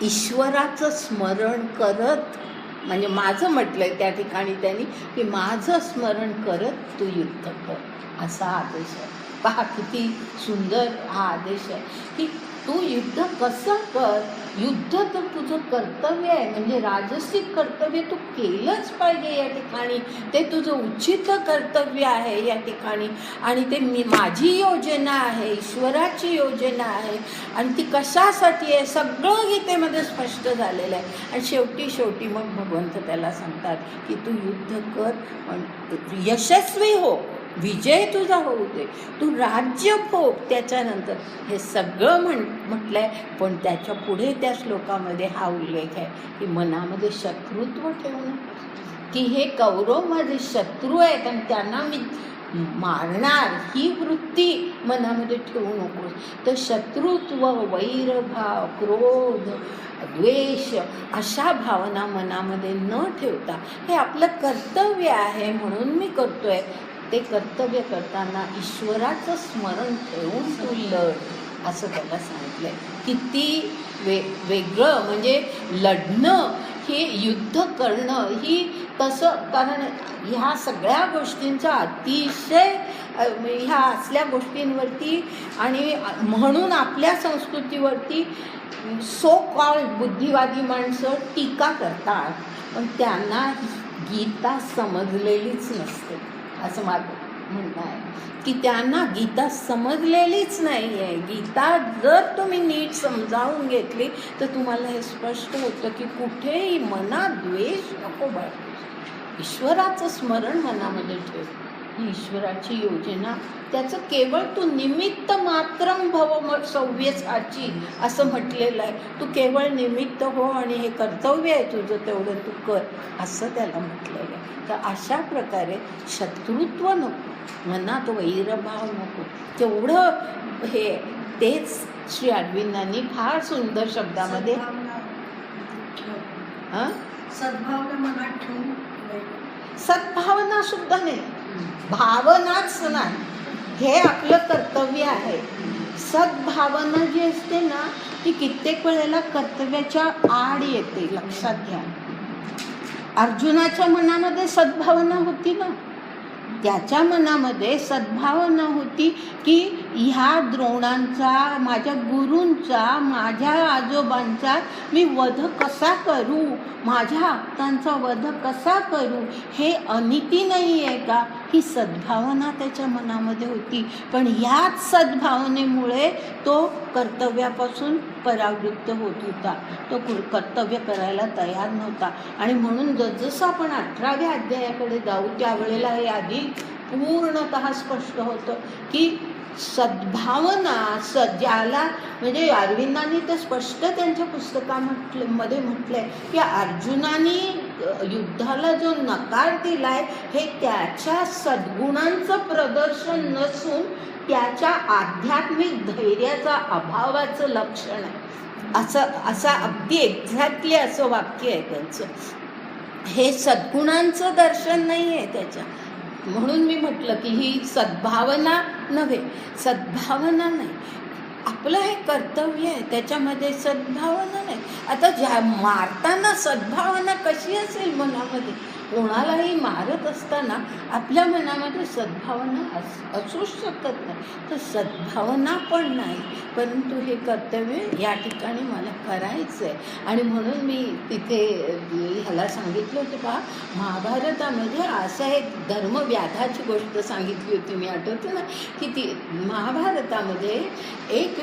ईश्वराचं स्मरण करत, म्हणजे माझं म्हटलंय त्या ठिकाणी त्यांनी की माझं स्मरण करत तू युद्ध कर असा आदेश आहे. पहा किती सुंदर हा आदेश आहे की तू युद्ध कसं कर. युद्ध तर तुझं कर्तव्य आहे, म्हणजे राजसिक कर्तव्य तू केलंच पाहिजे या ठिकाणी, ते तुझं उचित कर्तव्य आहे या ठिकाणी. आणि ते माझी योजना आहे, ईश्वराची योजना आहे. आणि ती कशासाठी आहे सगळं गीतेमध्ये स्पष्ट झालेलं आहे. आणि शेवटी मग भगवंत त्याला सांगतात की तू युद्ध कर, पण यशस्वी हो, विजय तुझा होऊ दे, तू राज्य भोग. त्याच्यानंतर हे सगळं म्हटलंय. पण त्याच्या पुढे त्या श्लोकामध्ये हा उल्लेख आहे की मनामध्ये शत्रुत्व ठेवू नकोस, की हे कौरव माझे शत्रू आहेत आणि त्यांना मी मारणार ही वृत्ती मनामध्ये ठेवू नकोस. तर शत्रुत्व, वैरभाव, क्रोध, द्वेष अशा भावना मनामध्ये न ठेवता हे आपलं कर्तव्य आहे म्हणून मी करतोय, ते कर्तव्य करताना ईश्वराचं स्मरण ठेवून तू लढ असं त्याला सांगितलंय. किती वेगळं, म्हणजे लढणं हे युद्ध करणं ही तसं, कारण ह्या सगळ्या गोष्टींचा अतिशय ह्या असल्या गोष्टींवरती आणि म्हणून आपल्या संस्कृतीवरती सो कॉल्ड बुद्धिवादी माणसं टीका करतात, पण त्यांना गीता समजलेलीच नसते असं माझं म्हणणं आहे. की त्यांना गीता समजलेलीच नाही आहे. गीता जर तुम्ही नीट समजावून घेतली तर तुम्हाला हे स्पष्ट होतं की कुठेही मनात द्वेष नको बाळगू, ईश्वराचं स्मरण मनामध्ये ठेव ही ईश्वराची योजना. त्याचं केवळ तू निमित्त मात्रम भव सव्यसाची असं म्हटलेलं आहे. तू केवळ निमित्त हो आणि हे कर्तव्य आहे तुझं तेवढं तू कर असं त्याला म्हटलेलं आहे. तर अशा प्रकारे शत्रुत्व नको, मनात वैरभाव नको, तेवढं हे तेच श्री अरविंदांनी फार सुंदर शब्दामध्ये सद्भावना मनात ठेवून सद्भावना सुद्धा नाही, भावनाच नाही, हे आपलं कर्तव्य आहे. सद्भावना जी असते ना ती कित्येक वेळेला कर्तव्याच्या आड येते. लक्षात घ्या, अर्जुनाच्या मनामध्ये सद्भावना होती ना, त्याच्या मनामध्ये सद्भावना होती की ह्या द्रोणांचा, माझ्या गुरूंचा, माझ्या आजोबांचा मी वध कसा करू, माझ्या आप्तांचा वध कसा करू, हे अनिती नाही आहे का, ही सद्भावना त्याच्या मनामध्ये होती. पण ह्याच सद्भावनेमुळे तो कर्तव्यापासून परावृत्त होत होता. तो कर्तव्य करायला तयार नव्हता. आणि म्हणून जसजसं आपण 18व्या अध्यायाकडे जाऊ त्यावेळेला हे आधी पूर्णतः स्पष्ट होतं की सद्भावना ज्याला म्हणजे अरविंदांनी तर स्पष्ट त्यांच्या पुस्तकामध्ये म्हटलंय की अर्जुनाने युद्धाला जो नकार दिलाय हे त्याच्या सद्गुणांचं प्रदर्शन नसून त्याच्या आध्यात्मिक धैर्याचा अभावाचं लक्षण आहे. असं अगदी एक्झॅक्टली असं वाक्य आहे त्यांचं. हे सद्गुणांचं दर्शन नाही आहे त्याच्या. म्हणून मी म्हटलं की ही सद्भावना नव्हे, सद्भावना नाही, आपलं हे कर्तव्य आहे त्याच्यामध्ये सद्भावना नाही. आता ज्या मारताना सद्भावना कशी असेल मनामध्ये, कोणालाही मारत असताना आपल्या मनामध्ये सद्भावना असूच शकत नाही. तर सद्भावना पण नाही, परंतु हे कर्तव्य या ठिकाणी मला करायचं आहे. आणि म्हणून मी तिथे ह्याला सांगितलं होतं पहा, महाभारतामध्ये असं एक धर्मव्याधाची गोष्ट सांगितली होती, मी आठवते ना की ती महाभारतामध्ये एक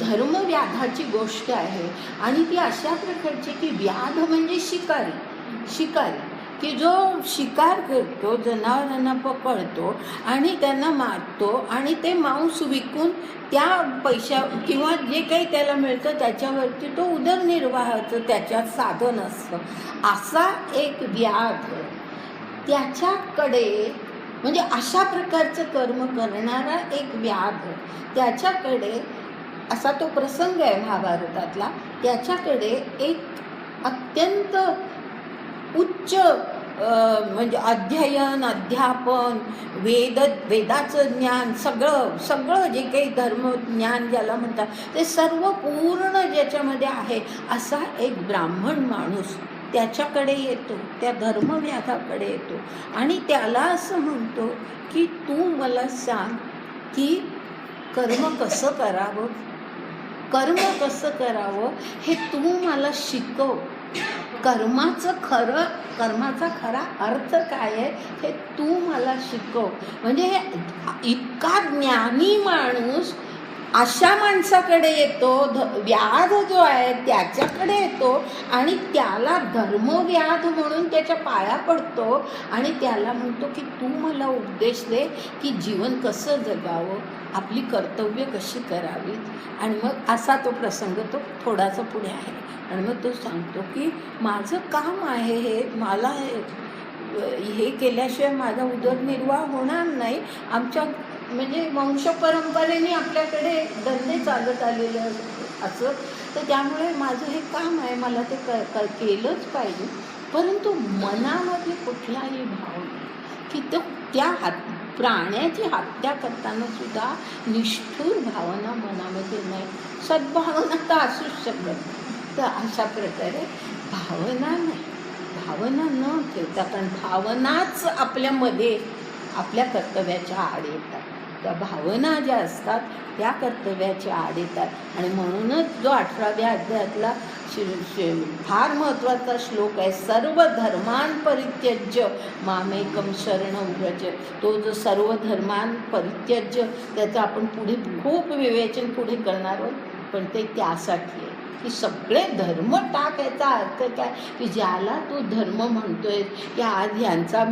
धर्मव्याधाची गोष्ट आहे. आणि ती अशा प्रकारची की व्याध म्हणजे शिकारी की जो शिकार करतो, जनावरांना पकडतो आणि त्यांना मारतो आणि ते मांस विकून त्या पैशा किंवा जे काही त्याला मिळतं त्याच्यावरती तो उदरनिर्वाहाचं त्याच्यात साधन असतं. असा एक व्याध त्याच्याकडे, म्हणजे अशा प्रकारचं कर्म करणारा एक व्याध त्याच्याकडे, असा तो प्रसंग आहे महाभारतातला. त्याच्याकडे एक अत्यंत उच्च म्हणजे अध्ययन, अध्यापन, वेदाचं ज्ञान, सगळं जे काही धर्मज्ञान ज्याला म्हणतात ते सर्व पूर्ण ज्याच्यामध्ये आहे असा एक ब्राह्मण माणूस त्याच्याकडे येतो, त्या धर्मव्याधाकडे येतो आणि त्याला असं म्हणतो की तू मला सांग की कर्म कसं करावं हे तू मला शिकव. कर्माचा खरा अर्थ काय आहे हे तू मला शिकव. म्हणजे हे इतका ज्ञानी माणूस अशा माणसाकडे येतो, व्याध जो आहे त्याच्याकडे येतो आणि त्याला धर्मव्याध म्हणून त्याच्या पाया पडतो आणि त्याला म्हणतो की तू मला उपदेश दे की जीवन कसं जगावं, आपली कर्तव्य कशी करावीत. आणि मग असा तो प्रसंग तो थोडासा पुढे आहे. आणि मग तो सांगतो की माझं काम आहे हे, मला हे केल्याशिवाय माझा उदरनिर्वाह होणार नाही. आमच्या म्हणजे वंशपरंपरेने आपल्याकडे धंदे चालत आलेले असं, तर त्यामुळे माझं हे काम आहे, मला ते केलंच पाहिजे. परंतु मनामध्ये कुठलाही भाव नाही की तो त्या प्राण्याची हत्या करताना सुद्धा निष्ठुर भावना मनामध्ये नाही. सद्भावना तर असूच शकत. तर अशा प्रकारे भावना नाही, भावना न ठेवता, कारण भावनाच आपल्यामध्ये आपल्या कर्तव्याच्या आड येतात. त्या भावना ज्या असतात त्या कर्तव्याच्या आड येतात. आणि म्हणूनच जो 18व्या अध्यायातला फार महत्त्वाचा श्लोक आहे, सर्व धर्मान परित्यज्य मामेकम शरणं व्रज. तो जो सर्व धर्मान परित्यज्य त्याचं आपण पुढे खूप विवेचन पुढे करणार आहोत, पण ते त्यासाठी आहे की सगळे धर्म टाक. याचा अर्थ काय की ज्याला तू धर्म म्हणतोय की आज ह्यांचा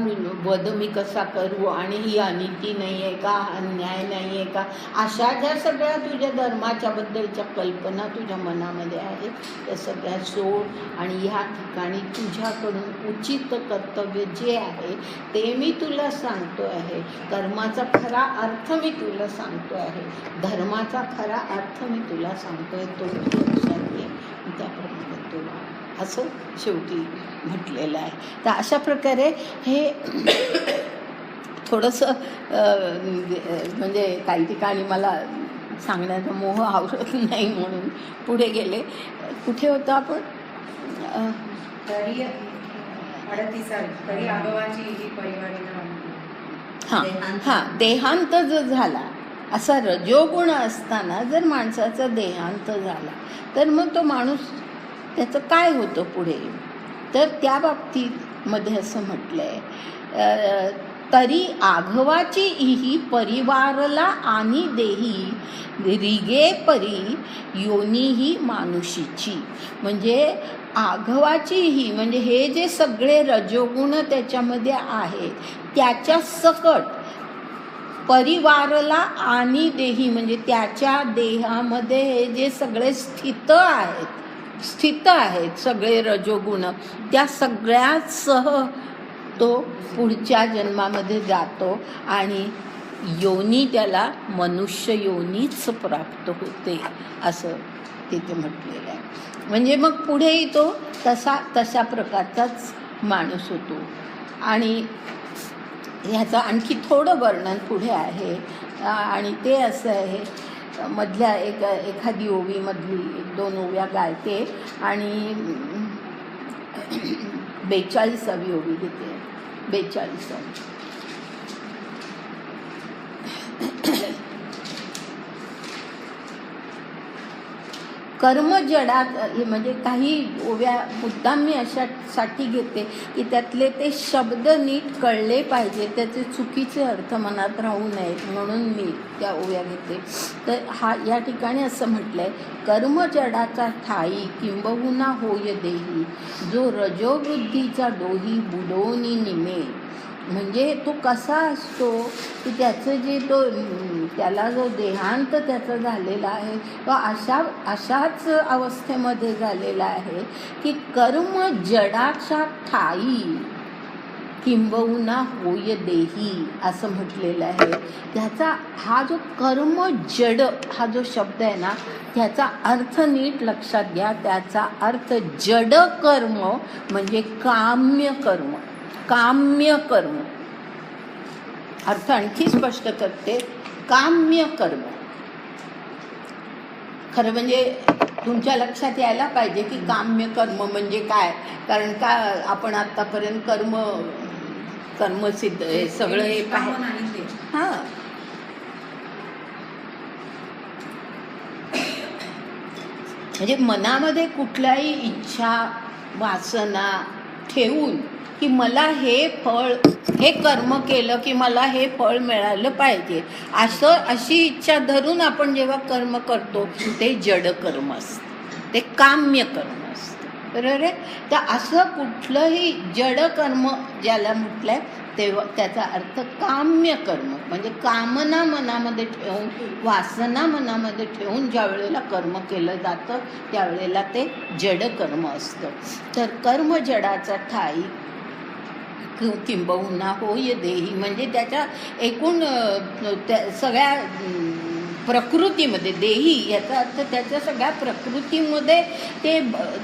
वध मी कसा करू आणि ही अनिती नाही आहे का, अन्याय नाही आहे का, अशा ज्या सगळ्या तुझ्या धर्माच्या बद्दलच्या कल्पना तुझ्या मनामध्ये आहेत त्या सगळ्या सोड आणि ह्या ठिकाणी तुझ्याकडून उचित कर्तव्य जे आहे ते मी तुला सांगतो आहे. कर्माचा खरा अर्थ मी तुला सांगतो आहे, धर्माचा खरा अर्थ मी तुला सांगतोय, तो लक्षात घे. त्याप्रमाणे तुला असं शेवटी म्हटलेलं आहे. तर अशा प्रकारे हे थोडंसं म्हणजे काही ठिकाणी मला सांगण्याचा मोह आवडत नाही म्हणून पुढे गेले. कुठे होतं आपण? तरी 38 तरी आगवाची ही परिवारीला हां देहांत जो झाला, असा रजोगुण असताना जर माणसाचा देहांत झाला तर मग तो माणूस त्याचं काय होतं पुढे? तर त्या बाबतीमध्ये असं म्हटलं आहे, तरी आघवाची ही परिवारला आणि देही रिगे परी योनी ही मानुषीची. म्हणजे आघवाची ही म्हणजे हे जे सगळे रजोगुण त्याच्यामध्ये आहे त्याच्या सकट परिवारला आणि देही म्हणजे त्याच्या देहामध्ये हे जे सगळे स्थित आहेत सगळे रजोगुण, त्या सगळ्यासह तो पुढच्या जन्मामध्ये जातो आणि योनी त्याला मनुष्य योनीच प्राप्त होते असं तिथे म्हटलेलं आहे. म्हणजे मग पुढेही तो तशा प्रकारचाच माणूस होतो. आणि ह्याचं आणखी थोडं वर्णन पुढे आहे आणि ते असं आहे, मधल्या एखादी ओवीमधली 1-2 ओव्या गायते आणि 42वी ओवी घेते. 42. कर्म जडात म्हणजे काही ओव्या मुद्दाम मी अशासाठी घेते की त्यातले ते शब्द नीट कळले पाहिजे, त्याचे चुकीचे अर्थ मनात राहू नयेत म्हणून मी त्या ओव्या घेते. तर या ठिकाणी असं म्हटलं आहे, कर्म जडाचा ठाई किंबहुना होय देही, जो रजोवृद्धीचा डोही बुडोनी निमे. म्हणजे तो कसा असतो की त्याचं जे त्याला जो देहांत त्याचा झालेला आहे तो अशाच अवस्थेमध्ये झालेला आहे की कर्म जडाच्या ठाई किंबहुना होय देही असं म्हटलेलं आहे. त्याचा हा जो कर्म जड हा जो शब्द आहे ना त्याचा अर्थ नीट लक्षात घ्या. त्याचा अर्थ जड कर्म म्हणजे काम्य कर्म. काम्य कर्म अर्थ आणखी स्पष्ट करते, काम्य कर्म. खरं म्हणजे तुमच्या लक्षात यायला पाहिजे की काम्य कर्म म्हणजे काय, कारण का आपण आतापर्यंत कर्मसिद्ध हे सगळं हे पाहिजे. हां म्हणजे मनामध्ये कुठल्याही इच्छा वासना ठेवून की मला हे कर्म केलं की मला हे फळ मिळालं पाहिजे अशी इच्छा धरून आपण जेव्हा कर्म करतो ते जड कर्म असतं, ते काम्य कर्म असतं. बरोबर आहे. तर असं कुठलंही जड कर्म ज्याला म्हटलंय तेव्हा त्याचा अर्थ काम्य कर्म म्हणजे कामना मनामध्ये ठेवून वासना मनामध्ये ठेवून ज्या वेळेला कर्म केलं जातं त्यावेळेला ते जड कर्म असतं. तर कर्म जडाचा ठाई किंबहुना होय देही म्हणजे त्याच्या एकूण सगळ्या प्रकृतीमध्ये, देही याचा अर्थ त्याच्या सगळ्या प्रकृतीमध्ये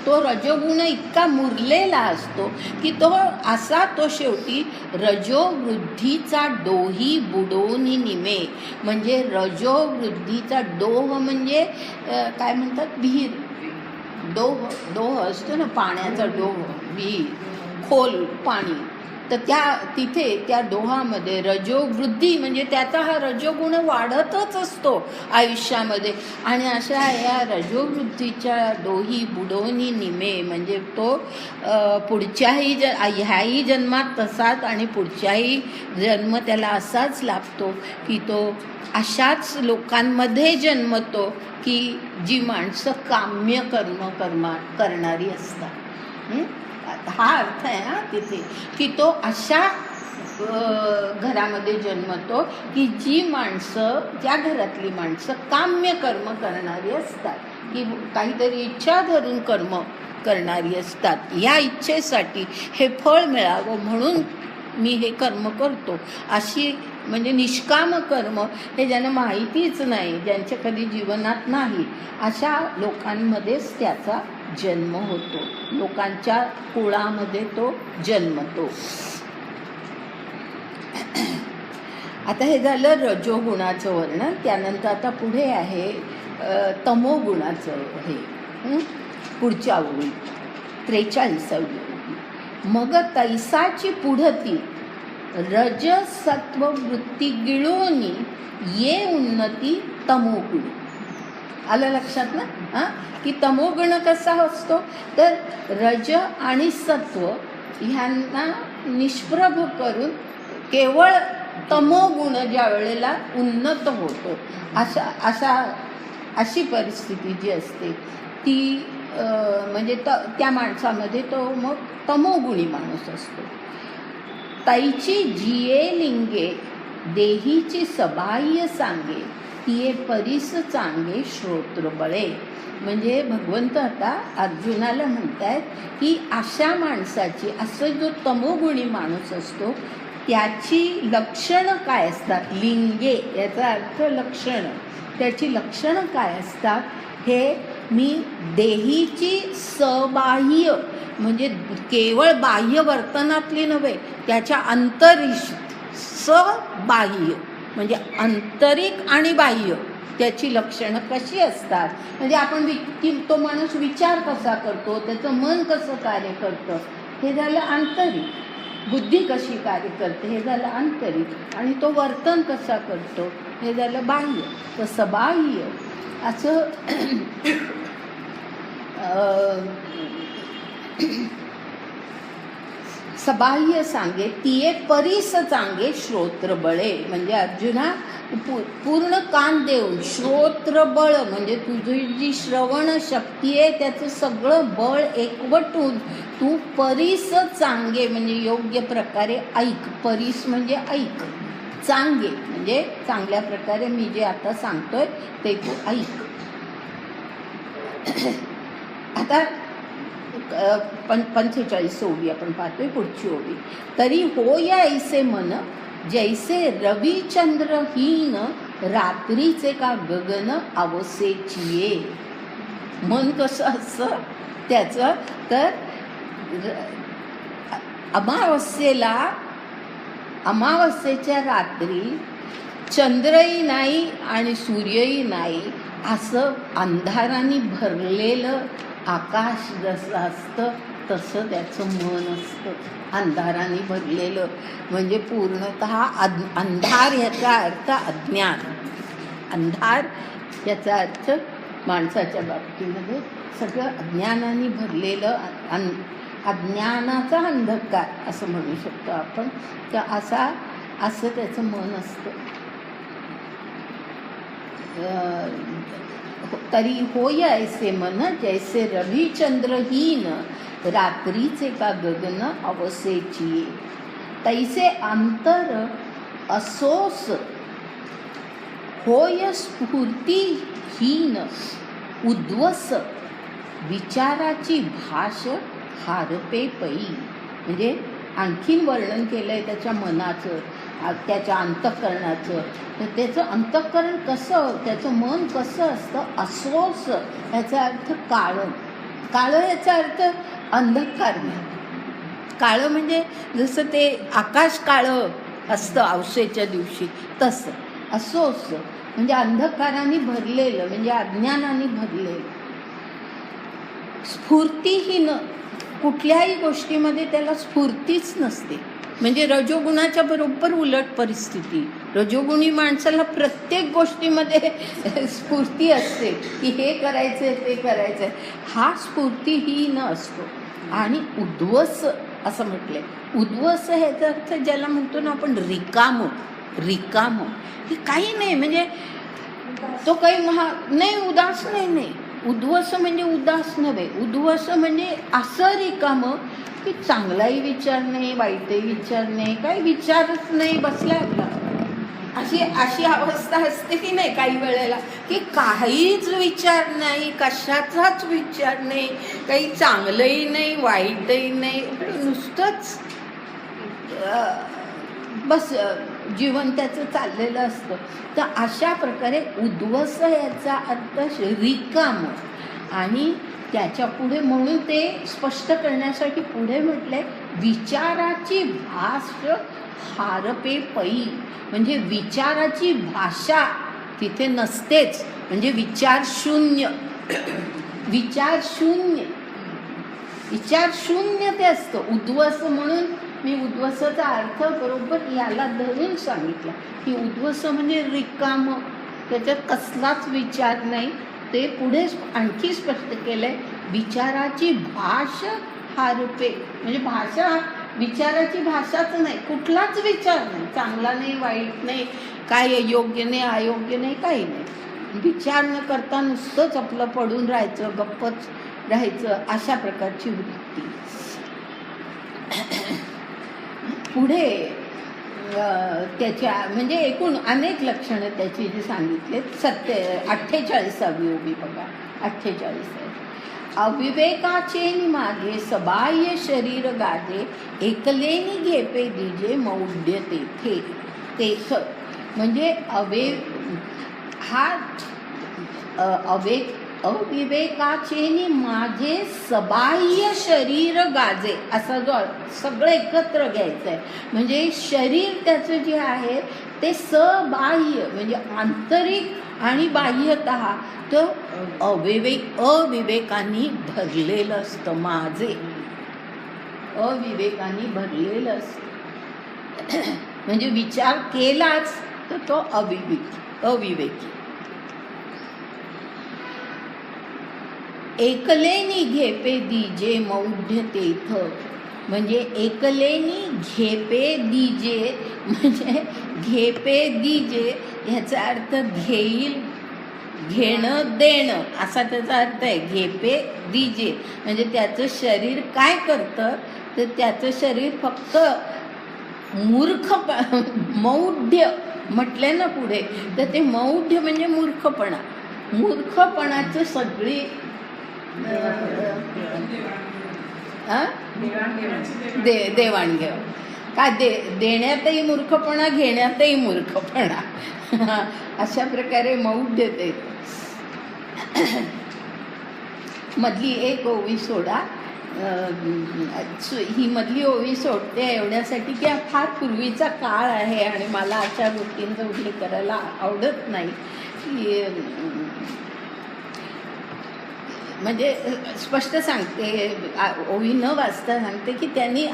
तो रजोगुण इतका मुरलेला असतो की तो शेवटी रजोवृद्धीचा डोही बुडोनी निमे. म्हणजे रजोवृद्धीचा डोह म्हणजे काय म्हणतात, विहीर. डोह असतो ना पाण्याचा डोह, विहीर, खोल पाणी तर तिथे त्या दोहामध्ये रजोवृद्धी म्हणजे त्याचा हा रजोगुण वाढतच असतो आयुष्यामध्ये. आणि अशा या रजोवृद्धीच्या दोही बुडवणी निमे म्हणजे तो पुढच्याही ह्याही जन्मात तसाच आणि पुढच्याही जन्म त्याला असाच लाभतो की तो अशाच लोकांमध्ये जन्मतो की जी माणसं काम्य कर्म करणारी असतात. हा अर्थ आहे हा तिथे की तो अशा घरामध्ये जन्मतो की जी माणसं त्या घरातली माणसं काम्य कर्म करणारी असतात की काहीतरी इच्छा धरून कर्म करणारी असतात. या इच्छेसाठी हे फळ मिळावं म्हणून मी हे कर्म करतो अशी म्हणजे निष्काम कर्म हे ज्यांना माहितीच नाही, ज्यांच्या कधी जीवनात नाही, अशा लोकांमध्येच त्याचा जन्म होतो. लोकांच्या कुळामध्ये तो जन्मतो. आता हे झालं रजोगुणाचं वर्णन. त्यानंतर आता पुढे आहे तमोगुणाचं हे पुढच्या ओळी 43वी ओळी. मग तैसाची पुढती रजसत्व वृत्ती गिळोनी ये उन्नती तमोगुण. आलं लक्षात ना? हां, की तमोगुण कसा असतो तर रज आणि सत्व ह्यांना निष्प्रभ करून केवळ तमोगुण ज्या वेळेला उन्नत होतो अशी परिस्थिती जी असते ती म्हणजे त्या माणसामध्ये तो मग तमोगुणी माणूस असतो. तैची जिये लिंगे देहीची सबाह्य सांगे तिये परीस चांगे श्रोत्र बळे. म्हणजे भगवंत आता अर्जुनाला म्हणतायत की अशा माणसाची, असं जो तमोगुणी माणूस असतो त्याची लक्षणं काय असतात. लिंगे याचा अर्थ लक्षणं. त्याची लक्षणं काय असतात हे मी देहीची सबाह्य म्हणजे केवळ बाह्य वर्तनातली नव्हे, त्याच्या अंतरिश सबाह्य म्हणजे आंतरिक आणि बाह्य त्याची लक्षणं कशी असतात. म्हणजे आपण तो माणूस विचार कसा करतो, त्याचं मन कसं कार्य करतं हे झालं आंतरिक. बुद्धी कशी कार्य करते हे झालं आंतरिक. आणि तो वर्तन कसा करतो हे झालं बाह्य. तर सबाह्य असं सबाह्य सांगे तिये परीस चांगे श्रोत्र बळे. म्हणजे अर्जुना पूर्ण कान देऊन श्रोत्र बळ म्हणजे तुझी जी श्रवण शक्ती आहे त्याचं सगळं बळ एकवटून तू परीस चांगे म्हणजे योग्य प्रकारे ऐक. परीस म्हणजे ऐक. चांगे म्हणजे चांगल्या प्रकारे मी जे आता सांगतोय ते तू ऐक. आता 45 ओवी आपण पाहतोय पुढची ओवी. तरी होय ऐसे मन जैसे रविचंद्रहीन रात्रीचे का गगन अवसेचिये. मन कसं असं त्याचं तर अमावस्येच्या रात्री चंद्रही नाही आणि सूर्यही नाही असं अंधाराने भरलेलं आकाश जसं असतं तसं त्याचं मन असतं. अंधाराने भरलेलं म्हणजे पूर्णतः अंधार याचा अर्थ अज्ञान. अंधार याचा अर्थ माणसाच्या बाबतीमध्ये सगळं अज्ञानाने भरलेलं अज्ञानाचा अंधकार असं म्हणू शकतो आपण. तर असं त्याचं मन असतं. तरी होय ऐसे मन जैसे रविचंद्रहीन रात्रीचे का गगन अवसेची. तैसे अंतर असोस होय स्फूर्तिहीन उद्वस विचाराची भाष हारपे पै. म्हणजे आणखीन वर्णन केलं आहे त्याच्या मनाचं, त्याच्या अंतःकरणाचं. तर त्याचं अंतःकरण कसं, त्याचं मन कसं असतं. असोस याचा अर्थ काळं. काळं याचा अर्थ अंधकार नाही. काळं म्हणजे जसं ते आकाश काळं असतं अवसेच्या दिवशी तसं. असोस म्हणजे अंधकाराने भरलेलं म्हणजे अज्ञानाने भरलेलं. स्फूर्तीहीन कुठल्याही गोष्टीमध्ये त्याला स्फूर्तीच नसते. म्हणजे रजोगुणाच्या बरोबर उलट परिस्थिती. रजोगुणी माणसाला प्रत्येक गोष्टीमध्ये स्फूर्ती असते की हे करायचंय ते करायचंय, हा स्फूर्तीहीन असतो. आणि उद्वस असं म्हटलंय, उद्वस ह्याचा अर्थ ज्याला म्हणतो ना आपण रिकामं, रिकामं हे काही नाही, म्हणजे तो काही नाही, उदास नाही. उद्वस म्हणजे उदास नव्हे, उद्वस म्हणजे असं रिकामं की चांगलाही विचार नाही, वाईटही विचार नाही, काही विचारच नाही, बसला आपला. अशी अवस्था असते की नाही काही वेळेला, की काहीच विचार नाही, कशाचाच विचार नाही, काही चांगलंही नाही वाईटही नाही, नुसतंच बस जीवन त्याचं चाललेलं असतं. तर अशा प्रकारे उद्वस याचा अर्थ रिकाम. आणि त्याच्या पुढे म्हणून ते स्पष्ट करण्यासाठी पुढे म्हटलंय विचाराची भाष हारपे पै, म्हणजे विचाराची भाषा तिथे नसतेच, म्हणजे विचार शून्य, विचार शून्य, विचार शून्य ते असतं उद्वस. म्हणून मी उद्वसाचा अर्थ बरोबर याला धरून सांगितला की उद्वस म्हणजे रिकामं, त्याच्यात कसलाच विचार नाही. ते पुढे आणखी स्पष्ट केलंय विचाराची भाष हारपे, म्हणजे भाषा, विचाराची भाषाच नाही, कुठलाच विचार नाही, चांगला नाही वाईट नाही, काय योग्य नाही अयोग्य नाही, काही नाही. विचार न करता नुसतंच आपलं पडून राहायचं, गप्पच राहायचं, अशा प्रकारची वृत्ती. पुढे त्याच्या म्हणजे एकूण अनेक लक्षणं त्याची जी सांगितलेत. 48वी ओबी बघा, 48 आहे. अविवेकाचे मागे सबाह्य शरीर गाजे, एकलेनी घेपे दिजे मौढ्य तेथे तेथ. म्हणजे अविवेकाचे माझे सबाह्य शरीर गाजे, असा जो सगळं एकत्र घ्यायचं आहे. म्हणजे शरीर त्याचं जे आहे ते सबाह्य, म्हणजे आंतरिक आणि बाह्यतः तर अविवेकांनी भरलेलं असतं. माझे अविवेकांनी भरलेलं असतं, म्हणजे विचार केलाच तर तो अविवेकी. एकलेनी घेपे दिजे मौढ्य तेथ, म्हणजे एकलेनी घेपे दिजे, म्हणजे घेपे दिजे ह्याचा अर्थ घेईल, घेणं देणं असा त्याचा अर्थ आहे. घेपे दिजे म्हणजे त्याचं शरीर काय करतं, तर त्याचं शरीर फक्त मौढ्य म्हटलं ना पुढे, तर ते मौढ्य म्हणजे मूर्खपणा, मूर्खपणाचं सगळी देवाणघेवाण. का देण्यातही मूर्खपणा, घेण्यातही मूर्खपणा, अशा प्रकारे मौढ्य ते. मधली एक ओवी सोडा, ही मधली ओवी सोडते एवढ्यासाठी की हा फार पूर्वीचा काळ आहे आणि मला अशा गोष्टींचा उल्लेख करायला आवडत नाही. की म्हणजे स्पष्ट सांगते, ओवी न वाचता सांगते की त्यांनी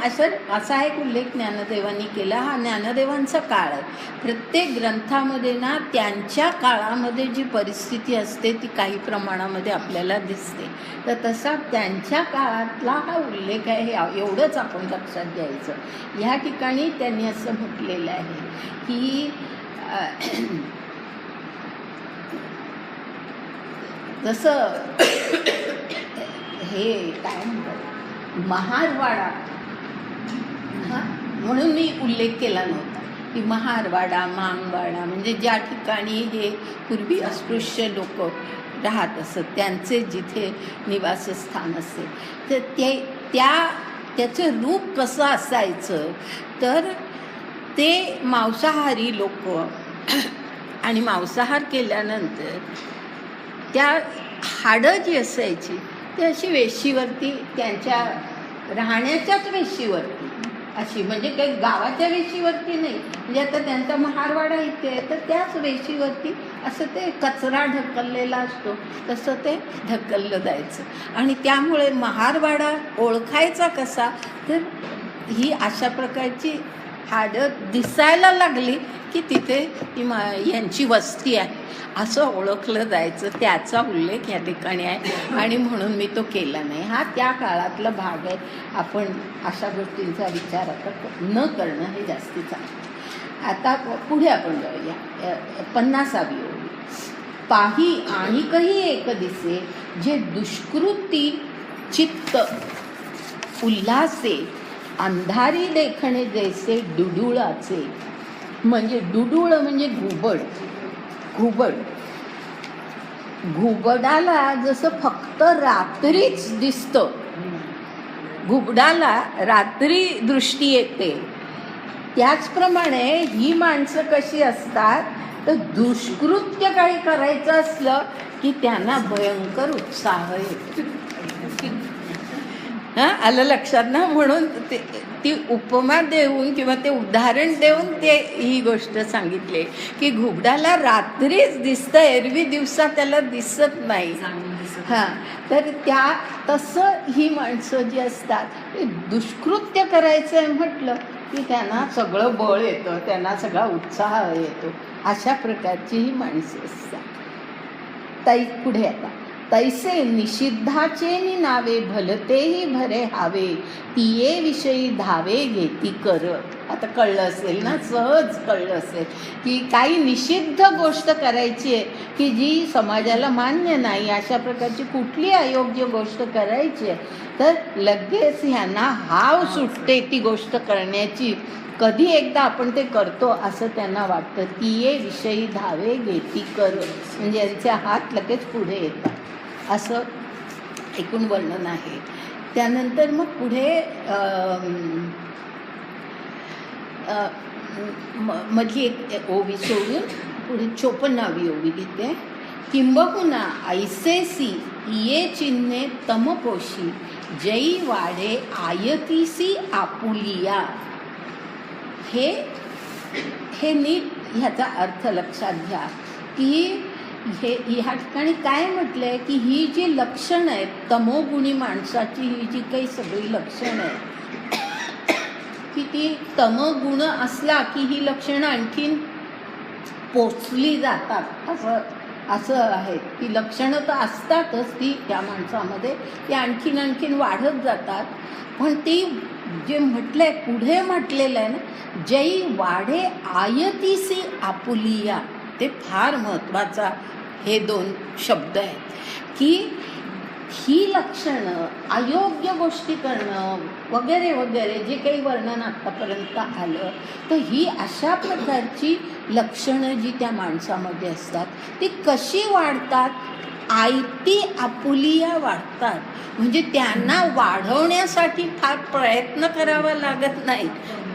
असा एक उल्लेख ज्ञानदेवांनी केला. हा ज्ञानदेवांचा काळ आहे. प्रत्येक ग्रंथामध्ये ना त्यांच्या काळामध्ये जी परिस्थिती असते ती काही प्रमाणामध्ये आपल्याला दिसते. तर तसा त्यांच्या काळातला हा उल्लेख आहे, हे एवढंच आपण लक्षात घ्यायचं. ह्या ठिकाणी त्यांनी असं म्हटलेलं आहे की जसं हे काय म्हणतात महारवाडा, म्हणून मी उल्लेख केला नव्हता की महारवाडा मांगवाडा म्हणजे ज्या ठिकाणी हे पूर्वी अस्पृश्य लोक राहत असत त्यांचे जिथे निवासस्थान असे, तर त्याचं रूप कसं असायचं, तर ते मांसाहारी लोक आणि मांसाहार केल्यानंतर त्या हाडं जी असायची ती अशी वेशीवरती, त्यांच्या राहण्याच्याच वेशीवरती अशी, म्हणजे काही गावाच्या वेशीवरती नाही, म्हणजे आता त्यांचा महारवाडा इथे आहे तर त्याच वेशीवरती असं ते कचरा ढकललेला असतो तसं ते ढकललं जायचं. आणि त्यामुळे महारवाडा ओळखायचा कसा, तर ही अशा प्रकारची हाडं दिसायला लागली की तिथे यांची वस्ती आहे असं ओळखलं जायचं. त्याचा उल्लेख या ठिकाणी आहे आणि म्हणून मी तो केला नाही. हा त्या काळातला भाग आहे. आपण अशा गोष्टींचा विचार आता न करणं हे जास्तीचं आहे. आता पुढे आपण जाऊया. 50वी ओळी. पाही आणिकही एक दिसे जे दुष्कृती चित्त उल्हासे अंधारी देखणे जैसे डुडुळाचे. म्हणजे डुडुळ म्हणजे घुबड. घुबडाला जसं फक्त रात्रीच दिसतं, घुबडाला रात्री दृष्टी येते, त्याचप्रमाणे ही माणसं कशी असतात तर दुष्कृत्य काही करायचं असलं की त्यांना भयंकर उत्साह येतो. हां, आलं लक्षात ना? म्हणून ती उपमा देऊन किंवा ते उदाहरण देऊन ते ही गोष्ट सांगितली की घुबडाला रात्रीच दिसतं, एरवी दिवसा त्याला दिसत नाही. हां, तर तसं ही माणसं जी असतात ते दुष्कृत्य करायचं आहे म्हटलं की त्यांना सगळं बळ येतं, त्यांना सगळा उत्साह येतो. अशा प्रकारची ही माणसं असतात. पुढे आता तैसे निषिद्धाचे नावे भलतेही भरे हावे तिये विषयी धावे घेती कर. आता कळलं असेल ना, सहज कळलं असेल की काही निषिद्ध गोष्ट करायची आहे की जी समाजाला मान्य नाही, अशा प्रकारची कुठली अयोग्य गोष्ट करायची आहे तर लगेच ह्यांना हाव सुटते ती गोष्ट करण्याची. कधी एकदा आपण ते करतो असं त्यांना वाटतं. तिये विषयी धावे घेती कर म्हणजे यांचे हात लगेच पुढे येतात असं एकूण वर्णन आहे. त्यानंतर मग पुढे मधली एक ओवी सोडून पुढे 54वी ओवी घेते. किंबहुना ऐसेसी ये चिन्हे तमपोशी जई वाडे आयतीसी आपुलिया. हे नीट ह्याचा अर्थ लक्षात घ्या की ह्या ठिकाणी काय म्हटलं आहे की ही जी लक्षणं आहेत, तमोगुणी माणसाची ही जी काही सगळी लक्षणं आहेत की ती तमगुण असला की ही लक्षणं आणखीन पोचली जातात असं आहे. ती लक्षणं तर असतातच ती त्या माणसामध्ये, ती आणखीन वाढत जातात. पण ती जे म्हटलं आहे पुढे म्हटलेलं आहे ना, जई वाढे आयतीसी आपुलिया, ते फार महत्त्वाचा हे 2 शब्द आहेत की ही लक्षणं अयोग्य गोष्टी करणं वगैरे वगैरे जे काही वर्णन आत्तापर्यंत आलं तर ही अशा प्रकारची लक्षणं जी त्या माणसामध्ये असतात ती कशी वाढतात. आयती आपुलिया वाढतात. म्हणजे त्यांना वाढवण्यासाठी फार प्रयत्न करावा लागत नाही,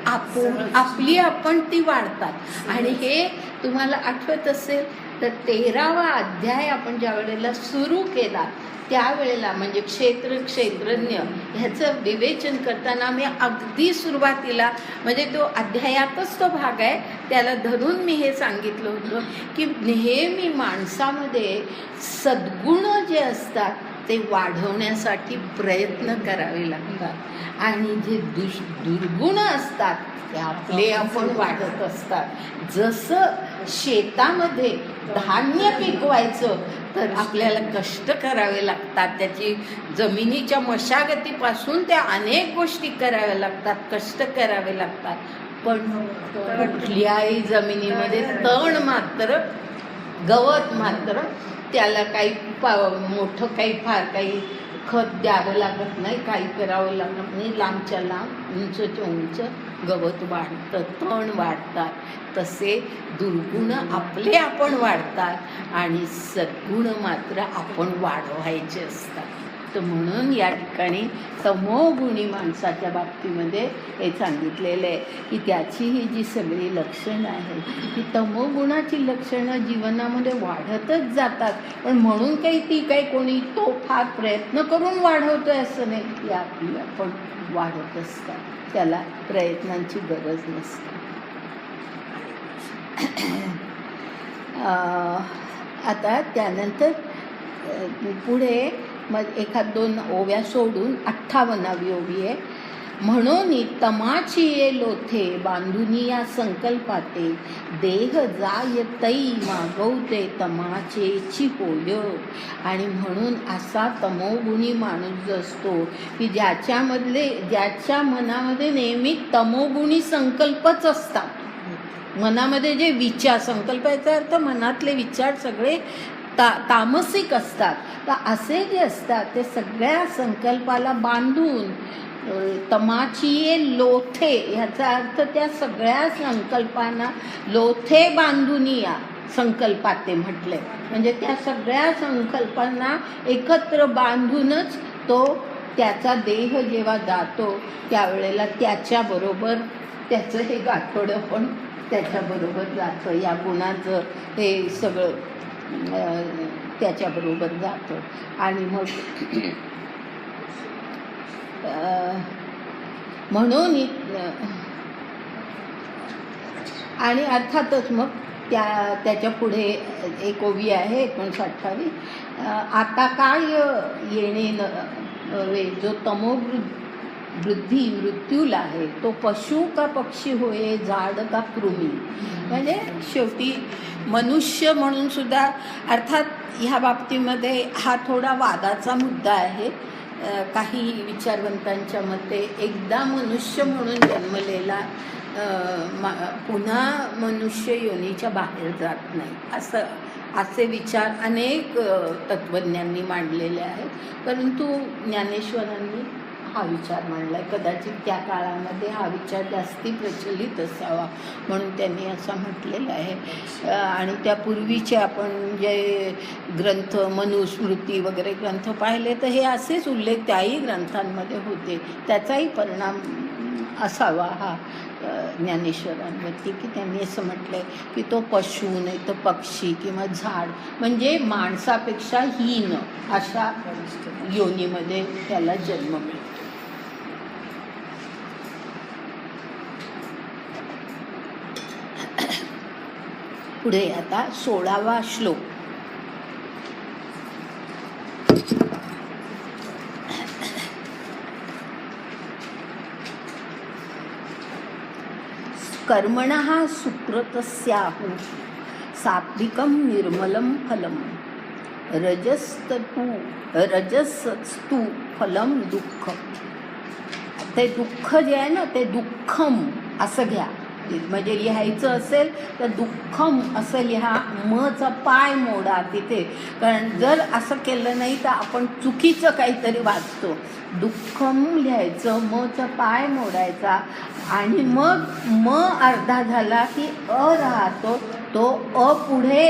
आपली आपण ती वाढतात. आणि हे तुम्हाला आठवत असेल तर 13वा अध्याय आपण ज्या वेळेला सुरू केला त्यावेळेला म्हणजे क्षेत्रज्ञ ह्याचं विवेचन करताना मी अगदी सुरुवातीला म्हणजे तो अध्यायातच तो भाग आहे त्याला धरून मी हे सांगितलं होतं की नेहमी माणसामध्ये सद्गुण जे असतात ते वाढवण्यासाठी प्रयत्न करावे लागतात आणि जे दुर्गुण असतात ते आपले आपण वाढत असतात. जसं शेतामध्ये धान्य पिकवायचं तर आपल्याला कष्ट करावे लागतात, त्याची जमिनीच्या मशागतीपासून त्या अनेक गोष्टी कराव्या लागतात, कष्ट करावे लागतात. पण कुठल्याही जमिनीमध्ये तण मात्र गवत मात्र त्याला काही मोठं काही फार काही खत द्यावं लागत नाही, काही करावं लागत नाही. लांबच्या लांब उंचच्या उंच गवत वाढतं, तण वाढतात. तसे दुर्गुण आपले आपण वाढतात आणि सद्गुण मात्र आपण वाढवायचे असतात. तर म्हणून या ठिकाणी तमोगुणी माणसाच्या बाबतीमध्ये हे सांगितलेलं आहे की त्याची ही जी सगळी लक्षणं आहेत ती तमोगुणाची लक्षणं जीवनामध्ये वाढतच जातात. पण म्हणून काही कोणी तो फार प्रयत्न करून वाढवतोय असं नाही, ती आपली आपण वाढत असतात, त्याला प्रयत्नांची गरज नसते. आता त्यानंतर पुढे मग 1-2 ओव्या सोडून 58वी ओवी आहे. म्हणून तमाची ये लोथे बांधुनी या संकल्पाते देह जाय तै मागवते तमाचेची होय. आणि म्हणून असा तमोगुणी माणूस जो असतो की ज्याच्या मनामध्ये नेहमी तमोगुणी संकल्पच असतात. मनामध्ये जे विचार, संकल्प याचा अर्थ मनातले विचार सगळे तामसिक असतात. तर असे जे असतात ते सगळ्या संकल्पाला बांधून तमाची ये लोथे, ह्याचा अर्थ त्या सगळ्या संकल्पांना लोथे बांधूनी या संकल्पात ते म्हटले. म्हणजे त्या सगळ्या संकल्पांना एकत्र बांधूनच तो त्याचा देह जेव्हा जातो त्यावेळेला त्याच्याबरोबर त्याचं हे गाठोडं पण त्याच्याबरोबर जातं. या गुणाचं हे सगळं त्याच्याबरोबर जातं. आणि मग म्हणून आणि अर्थातच मग त्याच्या पुढे एक ओवी आहे 59वी. आता काय येणे नव्हे जो तमोवृद्धी मृत्यूला आहे तो पशु का पक्षी होय झाड का कृमी. म्हणजे शेवटी मनुष्य म्हणून सुद्धा, अर्थात ह्या बाबतीमध्ये हा थोडा वादाचा मुद्दा आहे. काही विचारवंतांच्या मते एकदा मनुष्य म्हणून जन्मलेला पुन्हा मनुष्य योनीच्या बाहेर जात नाही, असे विचार अनेक तत्त्वज्ञांनी मांडलेले आहेत. परंतु ज्ञानेश्वरांनी हा विचार मांडला आहे. कदाचित त्या काळामध्ये हा विचार जास्ती प्रचलित असावा म्हणून त्यांनी असं म्हटलेलं आहे. आणि त्यापूर्वीचे आपण जे ग्रंथ, मनुस्मृती वगैरे ग्रंथ पाहिले तर हे असेच उल्लेख त्याही ग्रंथांमध्ये होते. त्याचाही परिणाम असावा हा ज्ञानेश्वरांवरती, की त्यांनी असं म्हटलं आहे की तो पशु नाही तर पक्षी किंवा झाड म्हणजे माणसापेक्षा हीन अशा योनीमध्ये त्याला जन्म मिळतो. पुढे आता 16वा श्लोक. कर्मणः सुकृतस्याहु सात्विकं निर्मलं फलम रजसस्तु फलम दुःख. ते दुःख जे आहे ना ते दुःखम असं घ्या. म्हणजे लिहायचं असेल तर दुःखम असं लिहा. मचा पाय मोडा तिथे, कारण जर असं केलं नाही तर आपण चुकीचं काहीतरी वाचतो. दुःखम लिहायचं, मचा पाय मोडायचा आणि मग म अर्धा झाला की राहतो, तो पुढे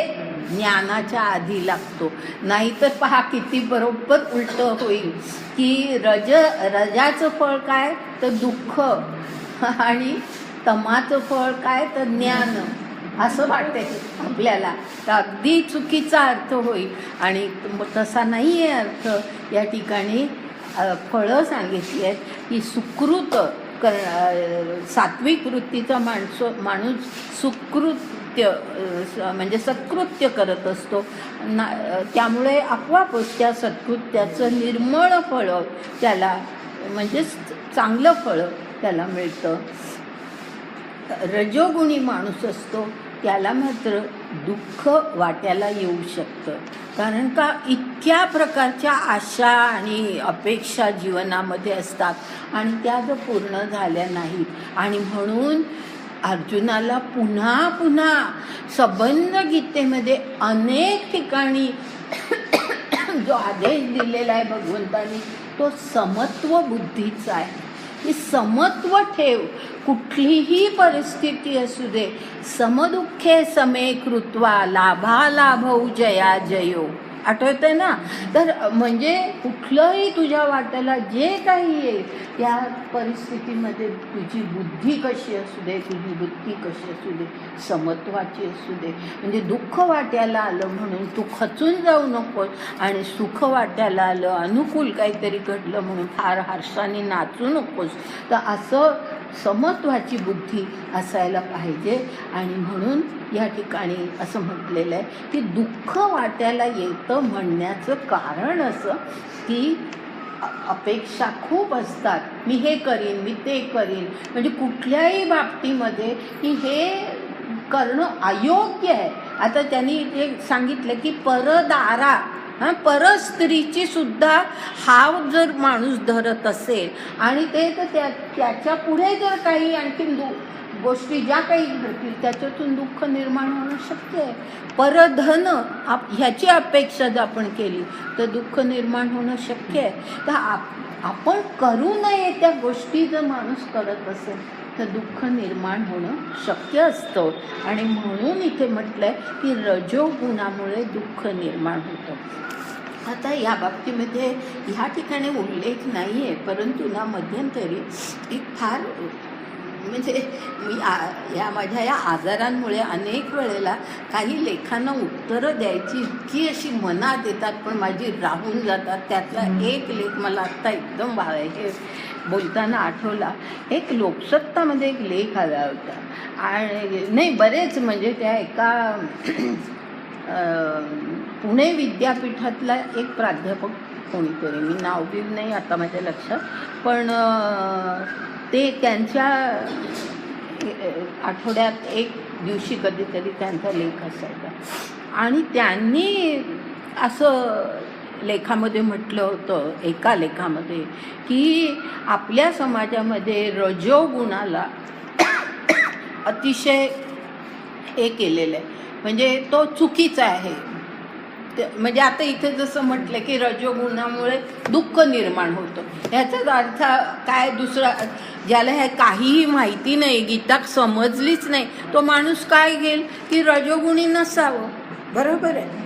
ज्ञानाच्या आधी लागतो. नाहीतर पहा किती बरोबर उलटं होईल की रजाचं फळ काय तर दुःख आणि तमाचं फळ काय तर ज्ञान, असं वाटते आपल्याला. तर अगदी चुकीचा अर्थ होईल आणि तसा नाही आहे अर्थ. या ठिकाणी फळं सांगितली आहेत की सुकृत सात्विक वृत्तीचा माणूस सुकृत्य म्हणजे सत्कृत्य करत असतो. त्यामुळे आपोआपच त्या सत्कृत्याचं निर्मळ फळं त्याला म्हणजे चांगलं फळं त्याला मिळतं. रजोगुणी माणूस असतो त्याला मात्र दुःख वाट्याला येऊ शकतं. कारण का इतक्या प्रकारच्या आशा आणि अपेक्षा जीवनामध्ये असतात आणि त्या जर पूर्ण झाल्या नाहीत आणि म्हणून अर्जुनाला पुन्हा पुन्हा संबंध गीतेमध्ये अनेक ठिकाणी जो आदेश दिलेला आहे भगवंतांनी तो समत्व बुद्धीचा आहे. की समत्व ठेव, कुठलीही परिस्थिती असू दे. समदुःखे समे कृत्वा लाभालाभौ जया जयो. आठवतंय ना? तर म्हणजे कुठलंही तुझ्या वाट्याला जे काही येईल त्या परिस्थितीमध्ये तुझी बुद्धी कशी असू दे, तुझी वृत्ती कशी असू दे, समत्वाची असू दे. म्हणजे दुःख वाट्याला आलं म्हणून तू खचून जाऊ नकोस आणि सुख वाट्याला आलं, अनुकूल काहीतरी घडलं म्हणून फार हर्षाने नाचू नकोस. तर असं समत्वाची बुद्धी असायला पाहिजे. आणि म्हणून या ठिकाणी असं म्हटलेलं आहे की दुःख वाट्याला येतं म्हणण्याचं कारण असं की अपेक्षा खूप असतात. मी हे करीन, मी ते करीन, म्हणजे कुठल्याही बाबतीमध्ये की हे करणं अयोग्य आहे. आता त्यांनी हे सांगितलं की परदारा परस्त्रीची सुद्धा हाव जर माणूस धरत असेल आणि ते तर त्याच्या पुढे जर काही आणखीन गोष्टी ज्या काही घडतील त्याच्यातून दुःख निर्माण होणं शक्य आहे. परधन ह्याची अपेक्षा जर आपण केली तर दुःख निर्माण होणं शक्य आहे. तर आपण करू नये त्या गोष्टी जर माणूस करत असेल तर दुःख निर्माण होणं शक्य असतं. आणि म्हणून इथे म्हटलं आहे की रजोगुणामुळे दुःख निर्माण होतं. आता या बाबतीमध्ये ह्या ठिकाणी उल्लेख नाही आहे, परंतु ना मध्यंतरी एक फार म्हणजे मी या माझ्या या आजारांमुळे अनेक वेळेला काही लेखांना उत्तरं द्यायची इतकी अशी मनात येतात पण माझी राहून जातात. त्यातला एक लेख मला आत्ता एकदम हे बोलताना आठवला. एक लोकसत्तामध्ये एक लेख आला होता आणि नाही बरेच म्हणजे त्या एका पुणे विद्यापीठातला एक प्राध्यापक कोणीतरी, मी नाव बिव नाही आता माझ्या लक्षात, पण ते त्यांच्या आठवड्यात एक दिवशी कधीतरी त्यांचा लेख असायचा आणि त्यांनी असं लेखामध्ये म्हटलं होतं एका लेखामध्ये की आपल्या समाजामध्ये रजोगुणाला अतिशय हे केलेलं आहे, म्हणजे तो चुकीचा आहे. म्हणजे आता इथे जसं म्हटलं की रजोगुणामुळे दुःख निर्माण होतं, ह्याचाच अर्थ काय दुसरा ज्याला हे काहीही माहिती नाही, गीता समजलीच नाही, तो माणूस काय घेईल की रजोगुणी नसावं. बरोबर आहे,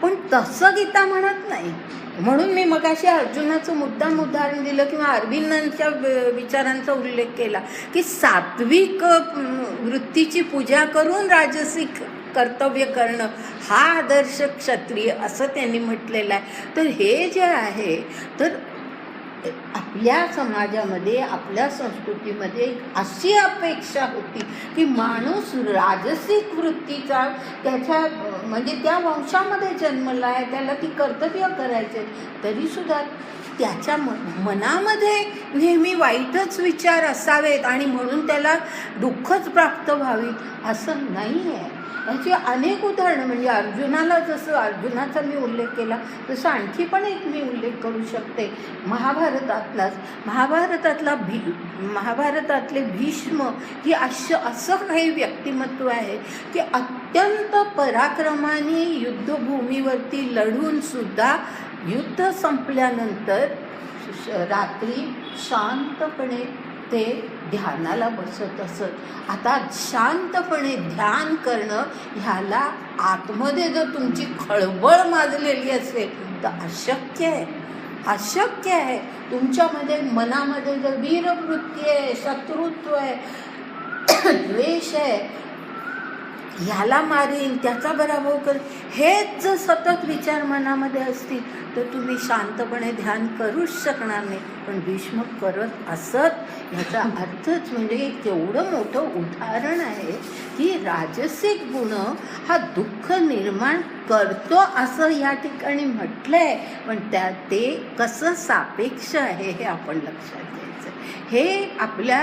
पण तसं गीता म्हणत नाही. म्हणून मी मगाशी अर्जुनाचं मुद्दाम उदाहरण दिलं किंवा अरविंदांच्या विचारांचा उल्लेख केला की सात्विक वृत्तीची पूजा करून राजसिक कर्तव्य करणं हा आदर्श क्षत्रिय असं त्यांनी म्हटलेलं आहे. तर हे जे आहे तर आपल्या समाजामध्ये आपल्या संस्कृतीमध्ये अशी अपेक्षा होती की माणूस राजसिक वृत्तीचा त्याच्या म्हणजे त्या वंशामध्ये जन्मला आहे, त्याला ती कर्तव्य करायचे, तरीसुद्धा त्याच्या मनामध्ये नेहमी वाईटच विचार असावेत आणि म्हणून त्याला दुःखच प्राप्त व्हावी असं नाही आहे. याची अनेक उदाहरणं म्हणजे अर्जुनाला जसं अर्जुनाचा मी उल्लेख केला तसं आणखी पण एक मी उल्लेख करू शकते महाभारतातले भीष्म ही असं काही व्यक्तिमत्व आहे की अत्यंत पराक्रमाने युद्धभूमीवरती लढून सुद्धा युद्ध संपल्यानंतर रात्री शांतपणे ते ध्यानाला बसत असत. आता शांतपणे ध्यान करणं ह्याला आतमध्ये जर तुमची खळबळ माजलेली असेल तर अशक्य आहे. तुमच्यामध्ये मनामध्ये जर वीरवृत्ती आहे, शत्रुत्व आहे, द्वेष आहे, ह्याला मारीन त्याचा पराभव कर, हेच जर सतत विचार मनामध्ये असतील तर तुम्ही शांतपणे ध्यान करूच शकणार नाही. पण भीष्म करत असत ह्याचा अर्थच म्हणजे एक तेवढं मोठं उदाहरण आहे की राजसिक गुण हा दुःख निर्माण करतो असं या ठिकाणी म्हटलं आहे. पण ते कसं सापेक्ष आहे हे आपण लक्षात घ्यायचं. हे आपल्या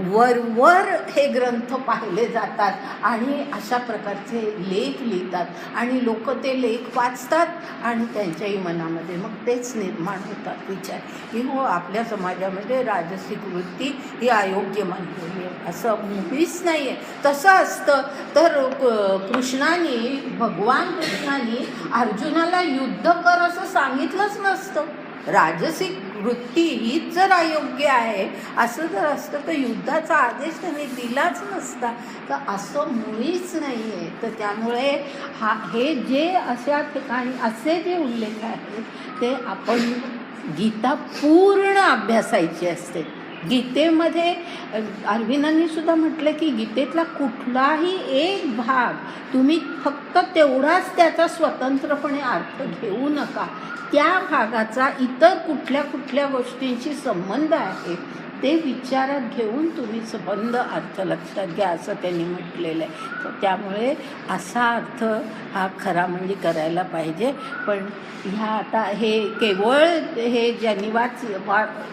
वरवर हे ग्रंथ पाहिले जातात आणि अशा प्रकारचे लेख लिहितात आणि लोक ते लेख वाचतात आणि त्यांच्याही मनामध्ये मग तेच निर्माण होतात विचार की हो आपल्या समाजामध्ये राजसिक वृत्ती ही अयोग्य मानलेली आहे. असं मुळीच नाही आहे. तसं असतं तर भगवान कृष्णाने अर्जुनाला युद्ध कर असं सांगितलंच नसतं. राजसिक वृत्ती हीच जर अयोग्य आहे असं जर असतं तर युद्धाचा आदेश त्यांनी दिलाच नसता. तर असं मुळीच नाही आहे. तर त्यामुळे हे जे अशा ठिकाणी असे जे उल्लेख आहेत ते आपण गीता पूर्ण अभ्यासायची असते. गीतेमध्ये अरविंदांनी सुद्धा म्हटलं की गीतेतला कुठलाही एक भाग तुम्ही फक्त तेवढाच त्याचा स्वतंत्रपणे अर्थ घेऊ नका. त्या भागाचा इतर कुठल्या गोष्टींशी संबंध आहे ते विचारात घेऊन तुम्ही संबंध अर्थ लक्षात घ्या असं त्यांनी म्हटलेलं आहे. तर त्यामुळे असा अर्थ हा खरा म्हणजे करायला पाहिजे. पण ह्या आता हे केवळ हे ज्यांनी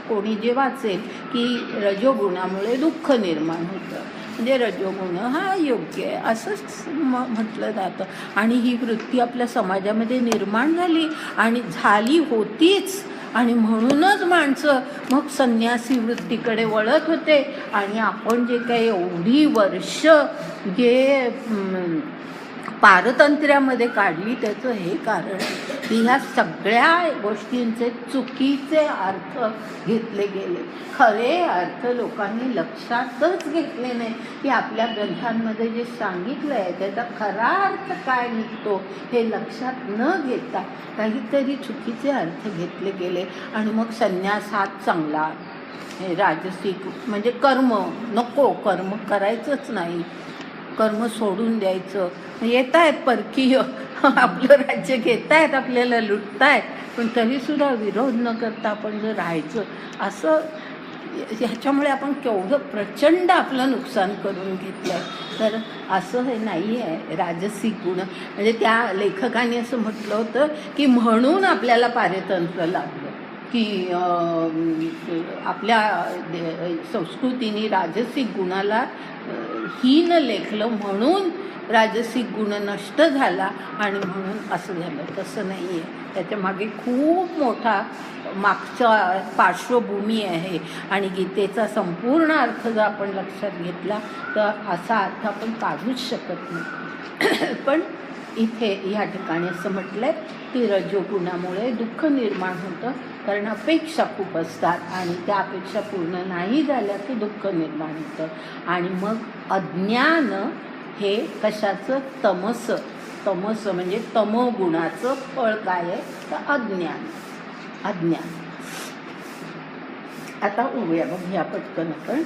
कोणी जे वाचेल की रजोगुणामुळे दुःख निर्माण होतं, म्हणजे रजोगुण हा योग्य आहे असंच म्हटलं जातं. आणि ही वृत्ती आपल्या समाजामध्ये निर्माण झाली आणि झाली होतीच, आणि म्हणूनच माणसं मग संन्यासी वृत्तीकडे वळत होते. आणि आपण जे काही एवढी वर्ष जे पारतंत्र्यामध्ये काढली त्याचं हे कारण की ह्या सगळ्या गोष्टींचे चुकीचे अर्थ घेतले गेले. खरे अर्थ लोकांनी लक्षातच घेतले नाही की आपल्या ग्रंथांमध्ये जे सांगितलं आहे त्याचा खरा अर्थ काय निघतो हे लक्षात न घेता काहीतरी चुकीचे अर्थ घेतले गेले. आणि मग संन्यास हाच चांगला, हे राजसिक म्हणजे कर्म नको, कर्म करायचंच नाही, कर्म सोडून द्यायचं. येत आहेत परकीय आपलं राज्य घेत आहेत, आपल्याला लुटतायत, पण तरीसुद्धा विरोध न करता आपण जर राहायचं असं, ह्याच्यामुळे आपण केवढं प्रचंड आपलं नुकसान करून घेतलं आहे. तर असं हे नाही आहे राजसिक गुण. म्हणजे त्या लेखकाने असं म्हटलं होतं की म्हणून आपल्याला पारतंत्र्य लाभलं, की आपल्या संस्कृतीने राजसिक गुणाला हीन लेखलं म्हणून राजसिक गुण नष्ट झाला आणि म्हणून असं झालं. तसं नाही आहे, त्याच्या मागे खूप मोठा मागचा पार्श्वभूमी आहे. आणि गीतेचा संपूर्ण अर्थ जर आपण लक्षात घेतला तर असा अर्थ आपण काढूच शकत नाही. पण इथे ह्या ठिकाणी असं म्हटलं आहे की रजोगुणामुळे दुःख निर्माण होतं, कारण अपेक्षा खूप असतात आणि त्या अपेक्षा पूर्ण नाही झाल्या की दुःख निर्माण होतं. आणि मग अज्ञान हे कशाचं, तमस म्हणजे तमोगुणाचं फळ काय आहे तर अज्ञान. आता बघूया पटकन आपण.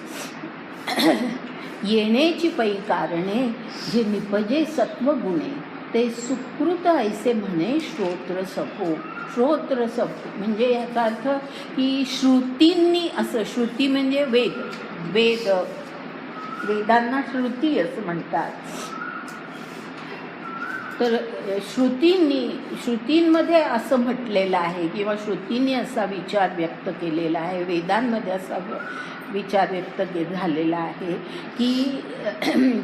येण्याची पै कारणे जे निपजे सत्वगुणे ते सुकृत ऐसे म्हणे श्रोत्र सपो. म्हणजे याचा अर्थ की श्रुतींनी, असं श्रुती म्हणजे वेदांना श्रुती असं म्हणतात. तर श्रुतींमध्ये असं म्हटलेलं आहे किंवा श्रुतींनी असा विचार व्यक्त केलेला आहे, वेदांमध्ये असा विचार व्यक्त झालेला आहे की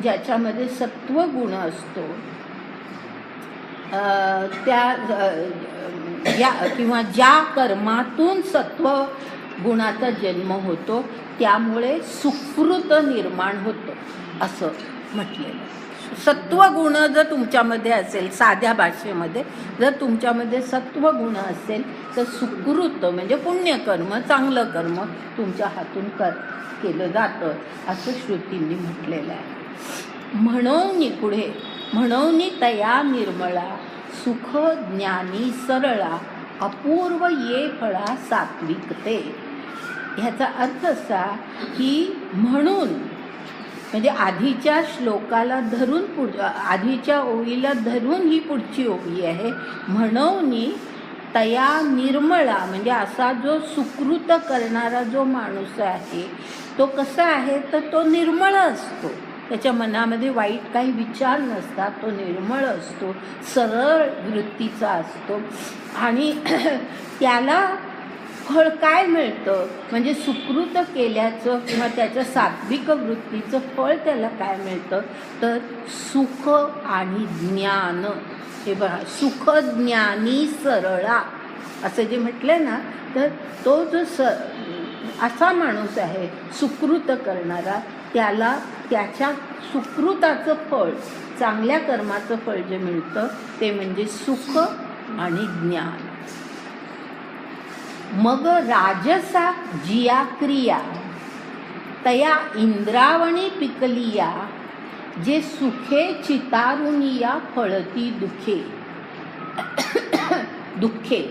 ज्याच्यामध्ये सत्वगुण असतो किंवा ज्या कर्मातून सत्व गुणाचा जन्म होतो त्यामुळे सुकृत निर्माण होतं असं म्हटलेलं. सत्वगुण जर तुमच्यामध्ये असेल, साध्या भाषेमध्ये जर तुमच्यामध्ये सत्वगुण असेल तर सुकृत म्हणजे पुण्यकर्म, चांगलं कर्म तुमच्या हातून केलं जातं असं श्रुतींनी म्हटलेलं आहे. म्हणून तया निर्मळा सुख ज्ञानी सरळा अपूर्व ये फळा सात्विकते. ह्याचा अर्थ असा की म्हणून म्हणजे आधीच्या श्लोकाला धरून आधीच्या ओळीला धरून ही पुढची ओळी आहे. म्हणून तया निर्मळा म्हणजे असा जो सुकृत करणारा जो माणूस आहे तो कसा आहे तर तो निर्मळ असतो, त्याच्या मनामध्ये वाईट काही विचार नसतात, तो निर्मळ असतो, सरळ वृत्तीचा असतो. आणि त्याला फळ काय मिळतं म्हणजे सुकृत केल्याचं किंवा त्याच्या सात्विक वृत्तीचं फळ त्याला काय मिळतं तर सुख आणि ज्ञान. हे बघा, सुख ज्ञानी सरळा असं जे म्हटलं ना, तर तो जो असा माणूस आहे सुकृत करणारा, त्याला त्याच्या सुकृताचं फळ, चांगल्या कर्माचं फळ जे मिळतं ते म्हणजे सुख आणि ज्ञान. मग राजसा जिया क्रिया तया इंद्रावणी पिकलिया जे सुखे चितारुनिया फळती दुःखे.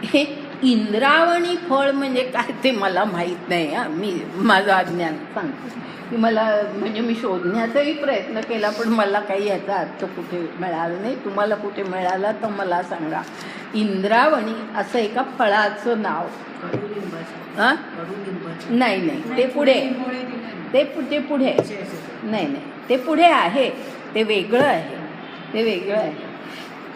हे इंद्रावणी फळ म्हणजे काय ते मला माहीत नाही. मी माझं अज्ञान सांगते की मला म्हणजे मी शोधण्याचाही प्रयत्न केला पण मला काही याचा अर्थ कुठे मिळाला नाही. तुम्हाला कुठे मिळाला तर मला सांगा. इंद्रावणी असं एका फळाचं नाव, हां कडुलिंबाचं. नाही नाही ते पुढे निंबोळी दिलं. ते पुढे नाही नाही ते पुढे आहे, ते वेगळं आहे, ते वेगळं आहे.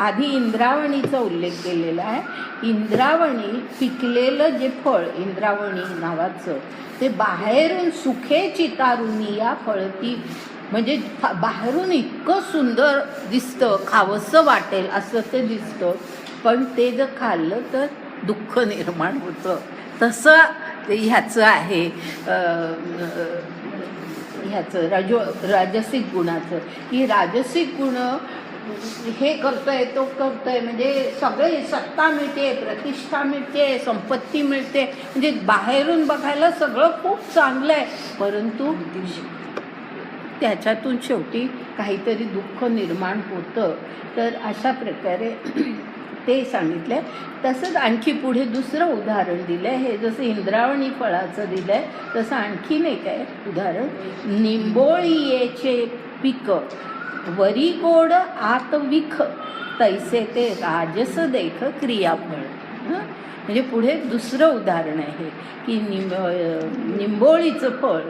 आधी इंद्रावणीचा उल्लेख केलेला आहे. इंद्रावणी पिकलेलं जे फळ इंद्रावणी नावाचं ते बाहेरून सुखे चितारुनी या फळती, म्हणजे बाहेरून इतकं सुंदर दिसतं, खावंसं वाटेल असं ते दिसतं, पण ते जर खाल्लं तर दुःख निर्माण होतं. तसं ह्याचं आहे ह्याचं राजसिक गुणाचं, की राजसिक गुण हे करतोय तो करतोय म्हणजे सगळे सत्ता मिळते, प्रतिष्ठा मिळते, संपत्ती मिळते, म्हणजे बाहेरून बघायला सगळं खूप चांगलं आहे, परंतु त्याच्यातून शेवटी काहीतरी दुःख निर्माण होतं. तर अशा प्रकारे ते सांगितलं. तसंच आणखी पुढे दुसरं उदाहरण दिलं आहे. हे जसं इंद्रावणी फळाचं दिलं आहे तसं आणखीन एक आहे उदाहरण. निंबोळीयेचे पीक वरी गोड आत विख तैसे ते राजस देख क्रियाफळ. म्हणजे पुढे दुसरं उदाहरण आहे की निंबोळीचं फळ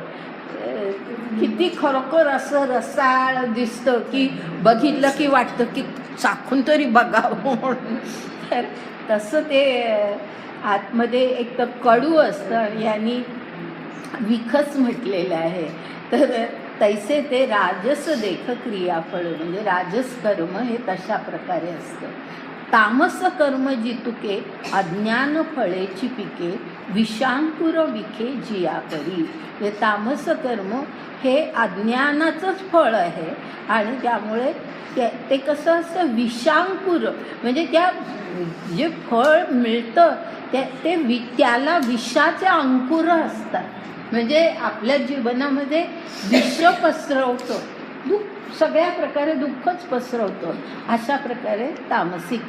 किती खरोखर असं रसाळ दिसतं की बघितलं की वाटतं की चाखून तरी बघावं म्हणून. तर तसं ते आतमध्ये एक तर कडू असतं आणि यांनी विखच म्हटलेलं आहे. तर तैसे ते राजस देख क्रियाफळ, म्हणजे राजस कर्म हे तशा प्रकारे असतं. तामस कर्म जितुके अज्ञान फळेची पिके विषांकुर विखे जिया करी. हे तामस कर्म हे अज्ञानाचंच फळ आहे आणि त्यामुळे ते कसं असतं विषांकुर, म्हणजे त्या जे फळ मिळतं त्याला विषाचे अंकुर असतात, म्हणजे आपल्या जीवनामध्ये विष पसरवतं, सगळ्या प्रकारे दुःखच पसरवतं. अशा प्रकारे तामसिक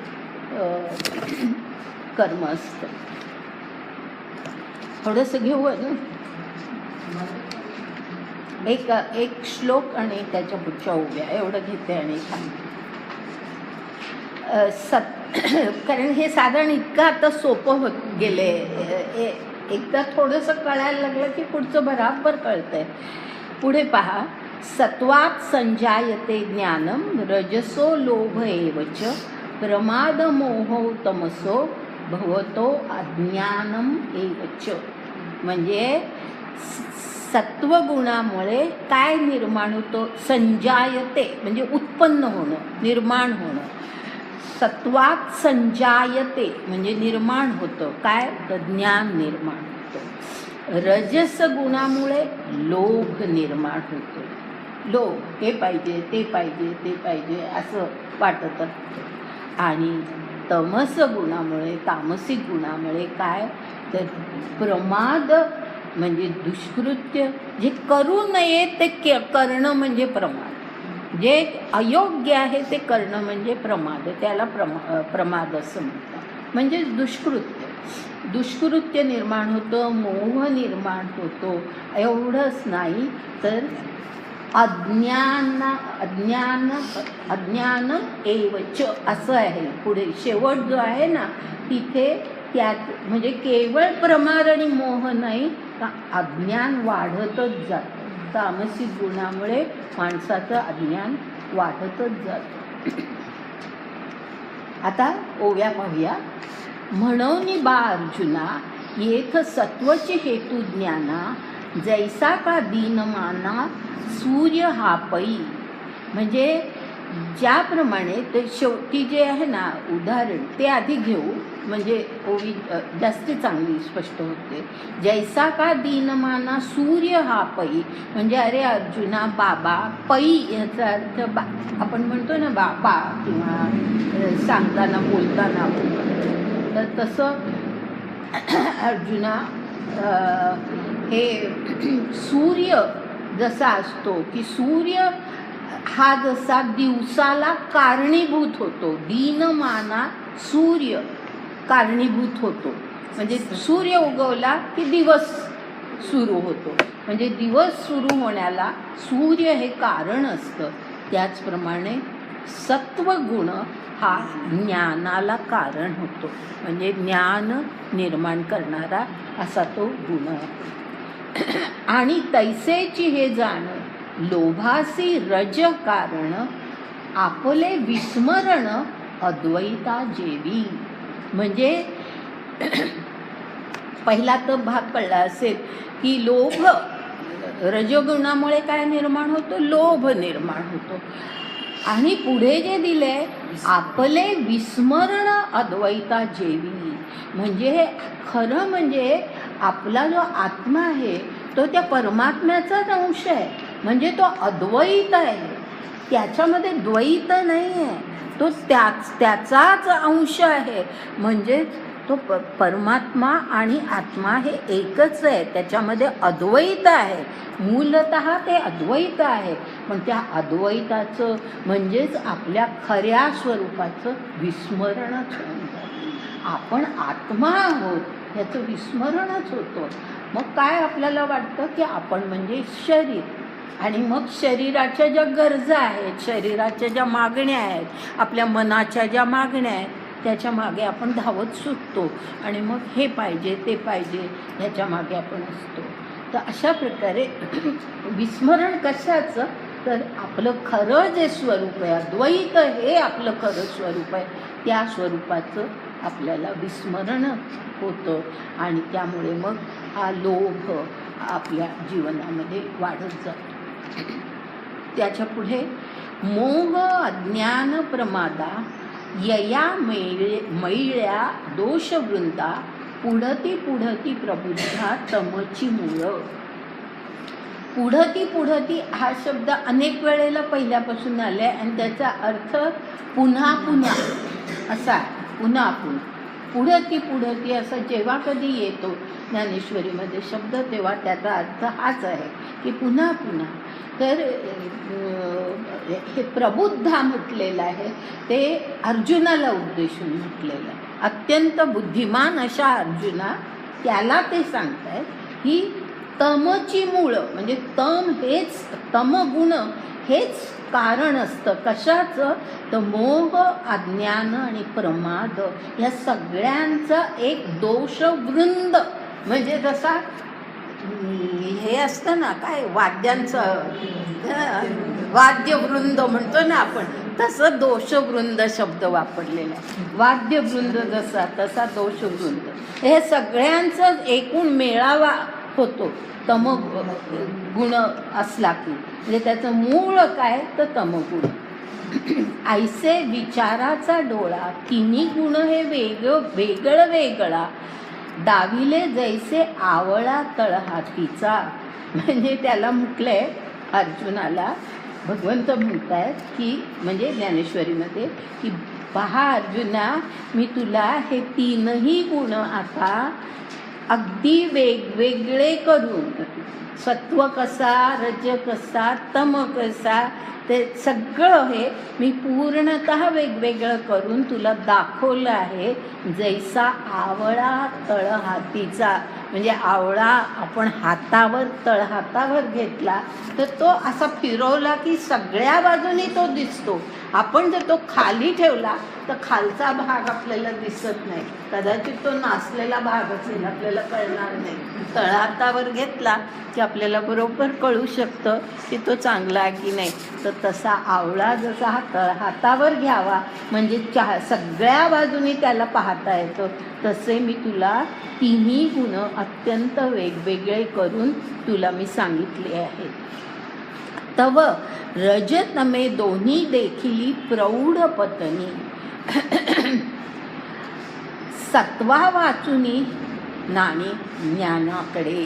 कर्म असतं. थोडंसं घेऊ अजून एक श्लोक आणि त्याच्या पुढच्या उभ्या एवढं घेते आणि थांबते. कारण हे साधारण इतकं आता सोपं होत गेले, एकदा थोडंसं कळायला लागलं की पुढचं बराबर कळतंय. पुढे पहा. सत्वात संजायते ज्ञानम रजसो लोभ एवच प्रमाद मोहो तमसो भवतो अज्ञानम एवच. म्हणजे सत्वगुणामुळे काय निर्माण होतं? संजायते म्हणजे उत्पन्न होणं, निर्माण होणं. सत्वात संजायते म्हणजे निर्माण होतं काय? तर ज्ञान निर्माण होतं. रजस गुणामुळे लोभ निर्माण होतो. लोभ, हे पाहिजे ते पाहिजे ते पाहिजे असं वाटत असतं. आणि तमस गुणामुळे, तामसिक गुणामुळे काय? तर प्रमाद म्हणजे दुष्कृत्य, जे करू नये ते करणं म्हणजे प्रमाद, जे अयोग्य आहे ते करणं म्हणजे प्रमाद, त्याला प्रमाद असं म्हणतात. म्हणजे दुष्कृत्य निर्माण होतं, मोह निर्माण होतो. एवढंच नाही तर अज्ञान एवच असं आहे. पुढे शेवट जो आहे ना तिथे त्यात म्हणजे केवळ प्रमाद आणि मोह नाही, तर अज्ञान वाढतच जातं. तामसिक गुणामुळे माणसाचं अज्ञान वाढतच जातं. आता ओव्या पाहूया. म्हणून बा अर्जुना येथ सत्वचे हेतू ज्ञाना जैसा का दीनमाना सूर्य हा पै. म्हणजे ज्याप्रमाणे ते शेवटी जे आहे ना उदाहरण ते आधी घेऊ, म्हणजे ओवी जास्त चांगली स्पष्ट होते. जैसा का दीनमाना सूर्य हा पै, म्हणजे अरे अर्जुना बाबा, पै ह्याचा अर्थ आपण म्हणतो ना बाबा किंवा सांगताना बोलताना, तर तसं अर्जुना हे सूर्य जसा असतो की सूर्य हा जसा दिवसाला कारणीभूत होतो, दीनमाना सूर्य कारणीभूत होतो. म्हणजे सूर्य उगवला की दिवस सुरू होतो, म्हणजे दिवस सुरू होण्याला सूर्य हे कारण असतं. त्याचप्रमाणे सत्वगुण हा ज्ञानाला कारण होतो, म्हणजे ज्ञान निर्माण करणारा असा तो गुण आहे. आणि तैसेची हे जाण लोभासी रज कारण आपले विस्मरण अद्वैता जेवी. म्हणजे पहिला तर भाग कळला असेल की लोभ, रजोगुणामुळे काय निर्माण होतो? लोभ निर्माण होतो. आणि पुढे जे दिले आपले विस्मरण अद्वैता जेवी, म्हणजे खरं म्हणजे आपला जो आत्मा आहे तो त्या परमात्म्याचाच अंश आहे, म्हणजे तो अद्वैत आहे, त्याच्यामध्ये द्वैत नाही आहे, तो त्याचाच अंश आहे. म्हणजे तो परमात्मा आणि आत्मा हे एकच आहे, त्याच्यामध्ये अद्वैत आहे, मूलतः ते अद्वैत आहे. पण त्या अद्वैताचं म्हणजेच आपल्या खऱ्या स्वरूपाचं विस्मरणच होऊन जातं. आपण आत्मा आहोत याचं विस्मरणच होतं. मग काय आपल्याला वाटतं की आपण म्हणजे शरीर, आणि मग शरीराच्या ज्या गरजा आहेत, शरीराच्या ज्या मागण्या आहेत, आपल्या मनाच्या ज्या मागण्या आहेत, त्याच्या मागे आपण धावत सुटतो आणि मग हे पाहिजे ते पाहिजे ह्याच्या मागे आपण असतो. तर अशा प्रकारे विस्मरण कशाचं? तर आपलं खरं जे स्वरूप आहे, अद्वैत हे आपलं खरं स्वरूप आहे, त्या स्वरूपाचं आपल्याला विस्मरण होतं. आणि त्यामुळे मग हा लोभ आपल्या जीवनामध्ये वाढत जातो. त्याच्या पुढे मोह अज्ञान प्रमादा यया मैळ्या दोषवृंदा पुढती पुढती प्रबुद्धा तमची मूळ. पुढती हा शब्द अनेक वेळेला पहिल्यापासून आलाय आणि त्याचा अर्थ पुन्हा पुन्हा असा, पुन्हा पुन्हा पुढती असा जेव्हा कधी येतो ज्ञानेश्वरीमध्ये शब्द, तेव्हा त्याचा अर्थ हाच आहे की पुन्हा पुन्हा. तर हे प्रबुद्धा म्हटलेलं आहे ते अर्जुनाला उद्देशून म्हटलेलं आहे. अत्यंत बुद्धिमान अशा अर्जुना त्याला ते सांगतायत की तमची मूळ, म्हणजे तम हेच, तमगुण हेच कारण असतं. कशाचं? तर मोह अज्ञान आणि प्रमाद या सगळ्यांचा एक दोषवृंद, म्हणजे जसा हे असतं ना काय वाद्यांचं वाद्यवृंद म्हणतो ना आपण, तसं दोषवृंद शब्द वापरलेला आहे. वाद्यवृंद जसा तसा दोषवृंद, हे सगळ्यांचं एकूण मेळावा होतो तमगुण असला की. म्हणजे त्याचं मूळ काय तर तमगुण. ऐसे विचाराचा डोळा तिन्ही गुण हे वेगळं वेगळा दाविले जैसे आवळा तळहातीचा. म्हणजे त्याला म्हटलंय अर्जुनाला, भगवंत म्हणतायत की म्हणजे ज्ञानेश्वरीमध्ये की पहा अर्जुना, मी तुला हे तीनही गुण आता अगदी वेगवेगळे करून, सत्व कसा, रज कसा, तम कसा, ते सगळं हे मी पूर्णतः वेगवेगळं करून तुला दाखवलं आहे. जैसा आवळा तळहातीचा, म्हणजे आवळा आपण हातावर तळहातावर घेतला तर तो असा फिरवला की सगळ्या बाजूनी तो दिसतो. आपण जर तो खाली ठेवला तर खालचा भाग आपल्याला दिसत नाही, कदाचित तो नासलेला भाग असेल, आपल्याला कळणार नाही. तळहातावर घेतला की आपल्याला बरोबर कळू शकतं की तो चांगला आहे की नाही. तर तसा आवळा जसा हा तळहातावर घ्यावा म्हणजे सगळ्या बाजूनी त्याला पाहता येतं, तसे मी तुला तिन्ही गुण अत्यंत वेगवेगळे करून तुला मी सांगितले आहेत. तव रजतमे दोन्ही देखिली प्रौढ पतनी सत्वा वाचुनी नाणे ज्ञानाकडे.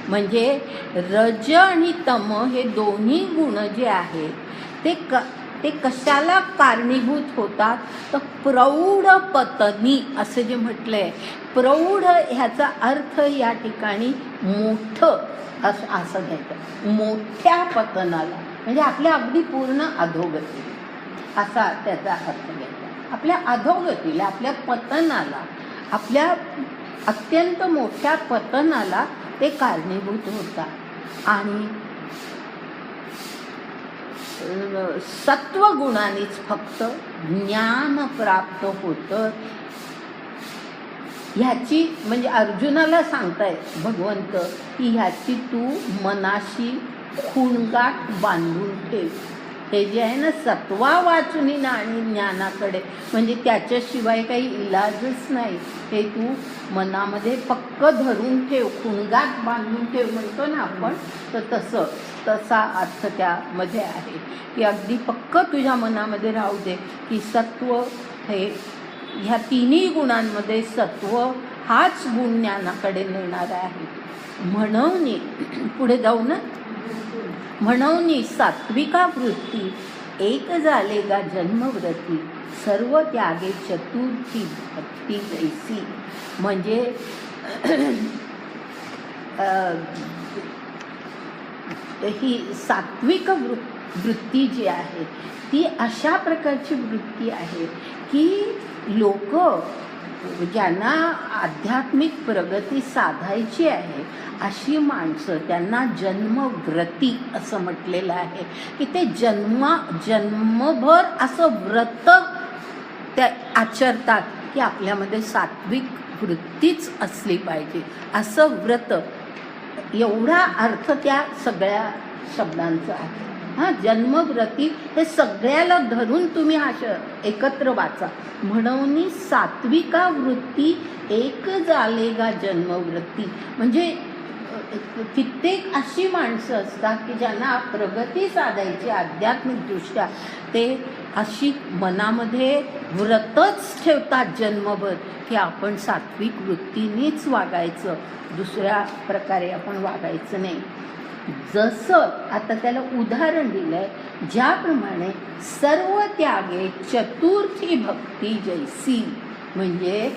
म्हणजे रज आणि तम हे दोन्ही गुण जे आहेत ते कशाला कारणीभूत होतात तर प्रौढ पतनी असं जे म्हटलंय. प्रौढ ह्याचा अर्थ या ठिकाणी मोठं असं घ्यायचं, मोठ्या पतनाला, म्हणजे आपल्या अगदी पूर्ण अधोगती असा त्याचा अर्थ घ्यायचा. आपल्या अधोगतीला, आपल्या पतनाला, आपल्या अत्यंत मोठ्या पतनाला ते कारणीभूत होतात. आणि सत्वगुणानेच फक्त ज्ञान प्राप्त होतं. ह्याची म्हणजे अर्जुनाला सांगताय भगवंत की ह्याची तू मनाशी खूणगाठ बांधून ठेव. हे जे आहे ना सत्वा वाचुनी आणि ज्ञानाकडे, म्हणजे त्याच्याशिवाय काही इलाजच नाही. हे तू मनामध्ये पक्क धरून ठेव, खूणगाठ बांधून ठेव म्हणतो ना आपण, तर तसा अर्थ त्यामध्ये आहे की अगदी पक्क तुझ्या मनामध्ये राहू दे की सत्व हे ह्या तिन्ही गुणांमध्ये सत्व हाच गुण ज्ञानाकडे नेणारा आहे. म्हणून पुढे जाऊ ना, म्हणून सात्विका वृत्ती एक झाले गा जन्मव्रती सर्व त्यागे चतुर्थी भक्ती जैसी. म्हणजे ही सात्विक वृत्ती जी आहे ती अशा प्रकारची वृत्ती आहे की लोक ज्यांना आध्यात्मिक प्रगती साधायची आहे अशी माणसं, त्यांना जन्मव्रती असं म्हटलेलं आहे की ते जन्मभर असं व्रत त्या आचरतात की आपल्यामध्ये सात्विक वृत्तीच असली पाहिजे असं व्रत. एवढा अर्थ त्या सगळ्या शब्दांचा आहे. हां, जन्मव्रती हे सगळ्याला धरून तुम्ही एकत्र वाचा. म्हणून सात्विका वृत्ती एक झाले गा जन्मवृत्ती. म्हणजे कित्येक अशी माणसं असतात की ज्यांना प्रगती साधायची आध्यात्मिकदृष्ट्या, ते अशी मनामध्ये व्रतच ठेवतात जन्मभर की आपण सात्विक वृत्तीनेच वागायचं, दुसऱ्या प्रकारे आपण वागायचं नाही. जसं आता त्याला उदाहरण दिलं आहे, ज्याप्रमाणे सर्व त्यागे चतुर्थी भक्ती जैसी. म्हणजे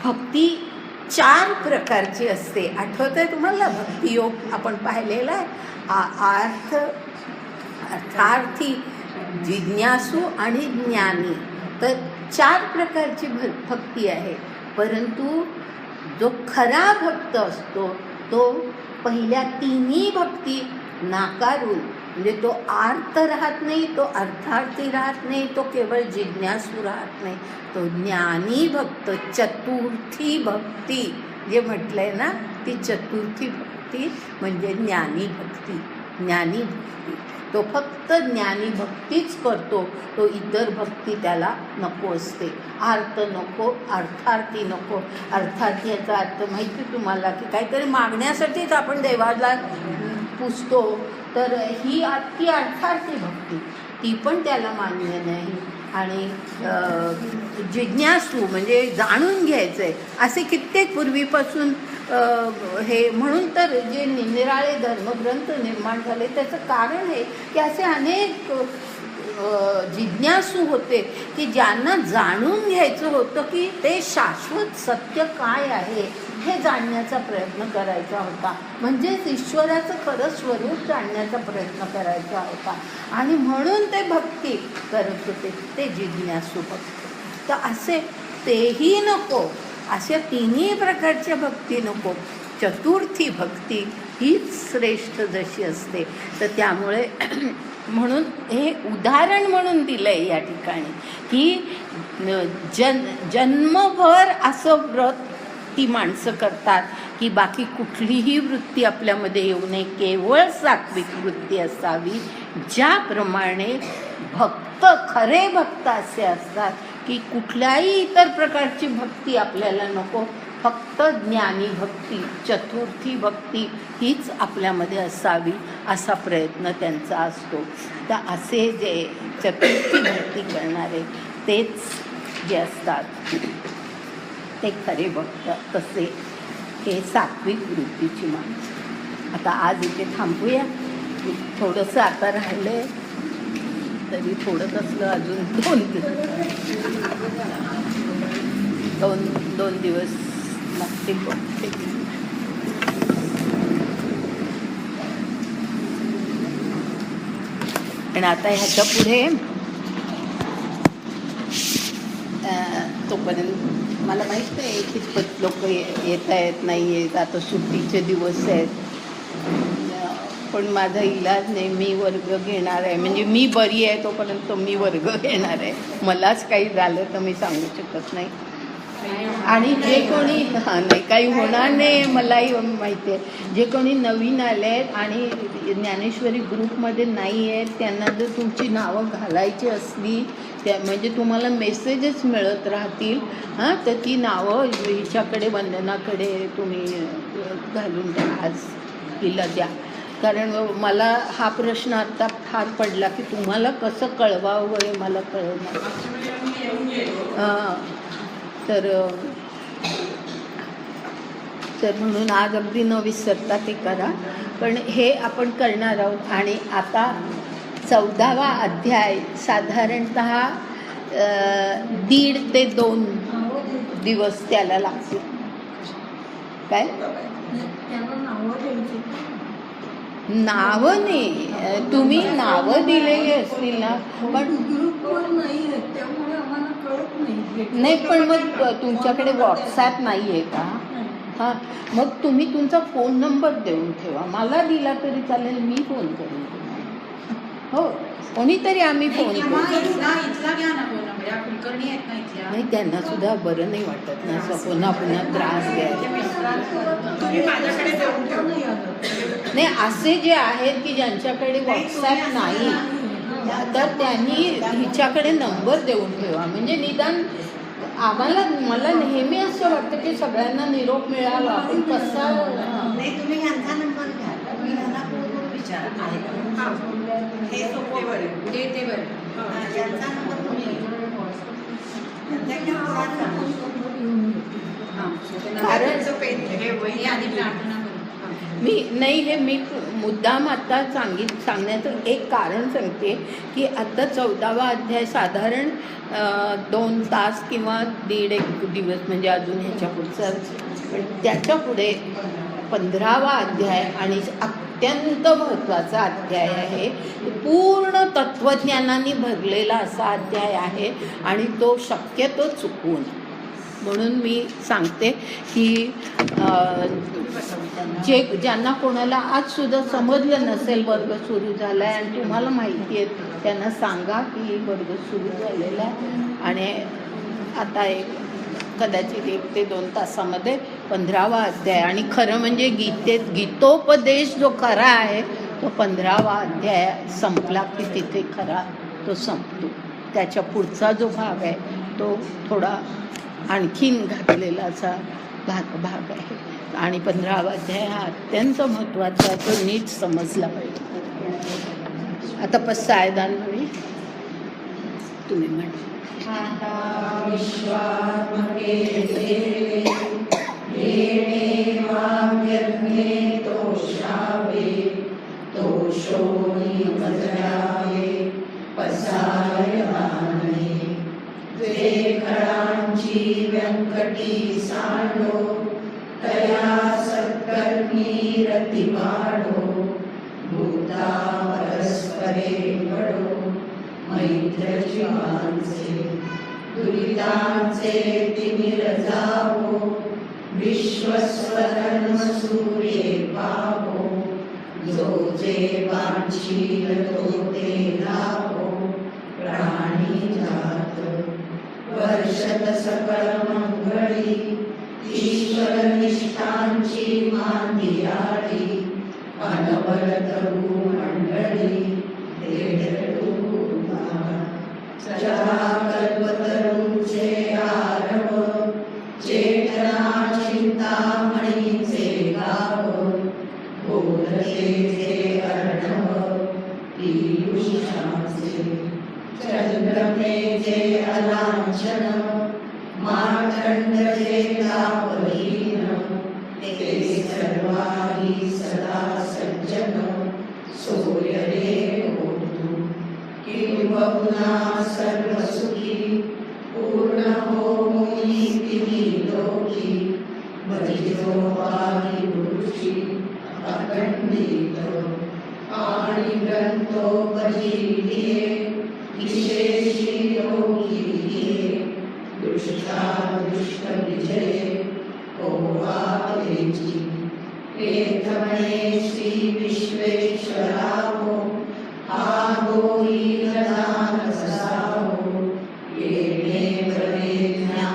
भक्ती 4 प्रकारची असते. आठवत आहे तुम्हाला भक्तियोग आपण पाहिलेला आहे. अर्थार्थी, जिज्ञासू आणि ज्ञानी. तर 4 प्रकारची भक्ती आहे. परंतु जो खरा भक्त असतो तो पहिल्या तिन्ही भक्ती नाकारून, म्हणजे तो आर्त राहत नाही, तो अर्थार्थी राहत नाही, तो केवळ जिज्ञासू राहत नाही, तो ज्ञानी भक्त. चतुर्थी भक्ती जे म्हटलंय ना, ती चतुर्थी भक्ती म्हणजे ज्ञानी भक्ती. ज्ञानी भक्ती तो फक्त ज्ञानी भक्तीच करतो, तो इतर भक्ती त्याला नको असते. आर्त नको, अर्थार्थी नको. अर्थार्थी याचा अर्थ माहिती तुम्हाला की काहीतरी मागण्यासाठीच आपण देवाला पुजतो, तर ही ती अर्थार्थी भक्ती, ती पण त्याला मान्य नाही. आणि जिज्ञासू म्हणजे जाणून घ्यायचं आहे असे कित्येक पूर्वीपासून हे. म्हणून तर जे निराळे धर्मग्रंथ निर्माण झाले त्याचं कारण आहे की असे अनेक जिज्ञासू होते की ज्यांना जाणून घ्यायचं होतं की ते शाश्वत सत्य काय आहे हे जाणण्याचा प्रयत्न करायचा होता. म्हणजेच ईश्वराचं खरं स्वरूप जाणण्याचा प्रयत्न करायचा होता. आणि म्हणून ते भक्ती करत होते, ते जिज्ञासू भक्त. तर असे तेही नको, अशा तिन्ही प्रकारच्या भक्ती नको. चतुर्थी भक्ती हीच श्रेष्ठ जशी असते. तर त्यामुळे म्हणून हे उदाहरण म्हणून दिलं आहे या ठिकाणी की जन्मभर असं व्रत ती माणसं करतात की बाकी कुठलीही वृत्ती आपल्यामध्ये येऊ नये, केवळ सात्विक वृत्ती असावी. ज्याप्रमाणे भक्त, खरे भक्त असे असतात की कुठल्याही इतर प्रकारची भक्ती आपल्याला नको, फक्त ज्ञानी भक्ती, चतुर्थी भक्ती हीच आपल्यामध्ये असावी असा प्रयत्न त्यांचा असतो. तर असे जे चतुर्थी भक्ती करणारे तेच जे असतात ते खरे भक्त. तसे हे सात्विक वृत्तीची माणसं. आता आज इथे थांबूया. थोडंसं आता राहिलं आहे, तरी थोडं कसलं अजून दोन दिवस लागतील बघते. आणि आता ह्याच्या पुढे तोपर्यंत मला माहीत नाही कितपत लोक येत आहेत नाही येत. आता सुट्टीचे दिवस आहेत, पण माझा इलाज नाही, मी वर्ग घेणार आहे. म्हणजे मी बरी आहे तोपर्यंत मी वर्ग घेणार आहे. मलाच काही झालं तर मी सांगू शकत नाही. आणि जे कोणी नाही काही होणार नाही मलाही माहिती आहे. जे कोणी नवीन आले आहेत आणि ज्ञानेश्वरी ग्रुपमध्ये नाही आहेत त्यांना जर तुमची नावं घालायची असली म्हणजे तुम्हाला मेसेजेस मिळत राहतील तर ती नावं हिच्याकडे वंदनाकडे तुम्ही घालून द्या, आज हिला द्या. कारण मला हा प्रश्न आत्ता फार पडला की तुम्हाला कसं कळवावं हे मला कळलं. तर म्हणून आज अगदी न विसरता ते करा. पण हे आपण करणार आहोत. आणि आता 14वा अध्याय साधारणत 1.5 ते 2 दिवस त्याला लागतील. काय त्याला नावं द्यायची, नावं नाही, तुम्ही नावं दिलेली असतील ना, पण ग्रुपवर नाही आहेत त्यामुळे आम्हाला कळत नाही. पण मग तुमच्याकडे व्हॉट्सॲप नाही आहे का? हां, मग तुम्ही तुमचा फोन नंबर देऊन ठेवा. मला दिला तरी चालेल, मी फोन करेन तुम्हाला. हो, कोणीतरी आम्ही फोन करू. इथला घ्या ना फोन नंबर, या कुलकर्णी आहेत ना इथल्या. नाही, त्यांना सुद्धा बरं नाही वाटत ना असं पुन्हा पुन्हा त्रास द्यायचा. तुम्ही माझ्याकडे देऊन ठेवा. नाही, असे जे आहेत की ज्यांच्याकडे व्हॉट्सॲप नाही तर त्यांनी हिच्याकडे नंबर देऊन ठेवा. म्हणजे निदान मला नेहमी असं वाटतं की सगळ्यांना निरोप मिळावा, पण कसा. नाही, तुम्ही यांचा नंबर घ्या, तुम्ही यांना फोनवर विचारा. हे सोपे बरं, ते बरं. यांचा नंबर तुम्ही मी मुद्दाम आता सांगण्याचं एक कारण सांगते की आता 14वा अध्याय साधारण 2 तास किंवा 1.5 दिवस म्हणजे अजून ह्याच्या पुढचा. पण त्याच्या पुढे 15वा अध्याय आणि अत्यंत महत्त्वाचा अध्याय आहे. पूर्ण तत्त्वज्ञानाने भरलेला असा अध्याय आहे आणि तो शक्यतो चुकवून. म्हणून मी सांगते की ज्यांना कोणाला आजसुद्धा समजलं नसेल वर्ग सुरू झाला आहे आणि तुम्हाला माहिती आहे त्यांना सांगा की वर्ग सुरू झालेला आहे आणि आता कदाचित 1 ते 2 तासामध्ये 15वा अध्याय. आणि खरं म्हणजे गीतोपदेश जो खरा आहे तो 15वा अध्याय संपला की तिथे खरा तो संपतो. त्याच्या पुढचा जो भाग आहे तो थोडा आणखीन घातलेलाचा भाग आहे. आणि 15वा अध्याय हा अत्यंत महत्त्वाचा आहे, तो नीट समजला पाहिजे. आता पस्सायदान म्हणे तुम्ही म्हणा. व्यंकटी सांडो तया सत्कर्मी रतिवाडो भूता परस्परे पडो मैत्र जीवांचे दुरितांचे तिमिर जावो विश्वस्वधर्म सूर्ये पावो जो जे वांछील तो ते लाभो प्राणी जात वर्षत सकळ मंगळी ईश्वर निष्ठांची मांदियाळी अनवरत मंडळी कल्पतरूचे आरव चेतना चिंतामणीचे गाव बोलतेचे अर्णव पीयूषाचे चंद्रमेचे अलांछन मार्तंडचे तापहीन ते सर्वाही सदा सज्जन सूर्यदेव होतु किंबहुना सर्वसुखी पूर्ण हो मुनी लोकी बलितो पाहि पुरुषी अखंडित आणि ग्रंथोपजीविये विशेषी योगी दुष्टा दुष्ट विजय ओवादेची तीर्थमणे श्री विश्वेश्वरावो हा होई प्रधान कसावो येणे प्रवे ज्ञान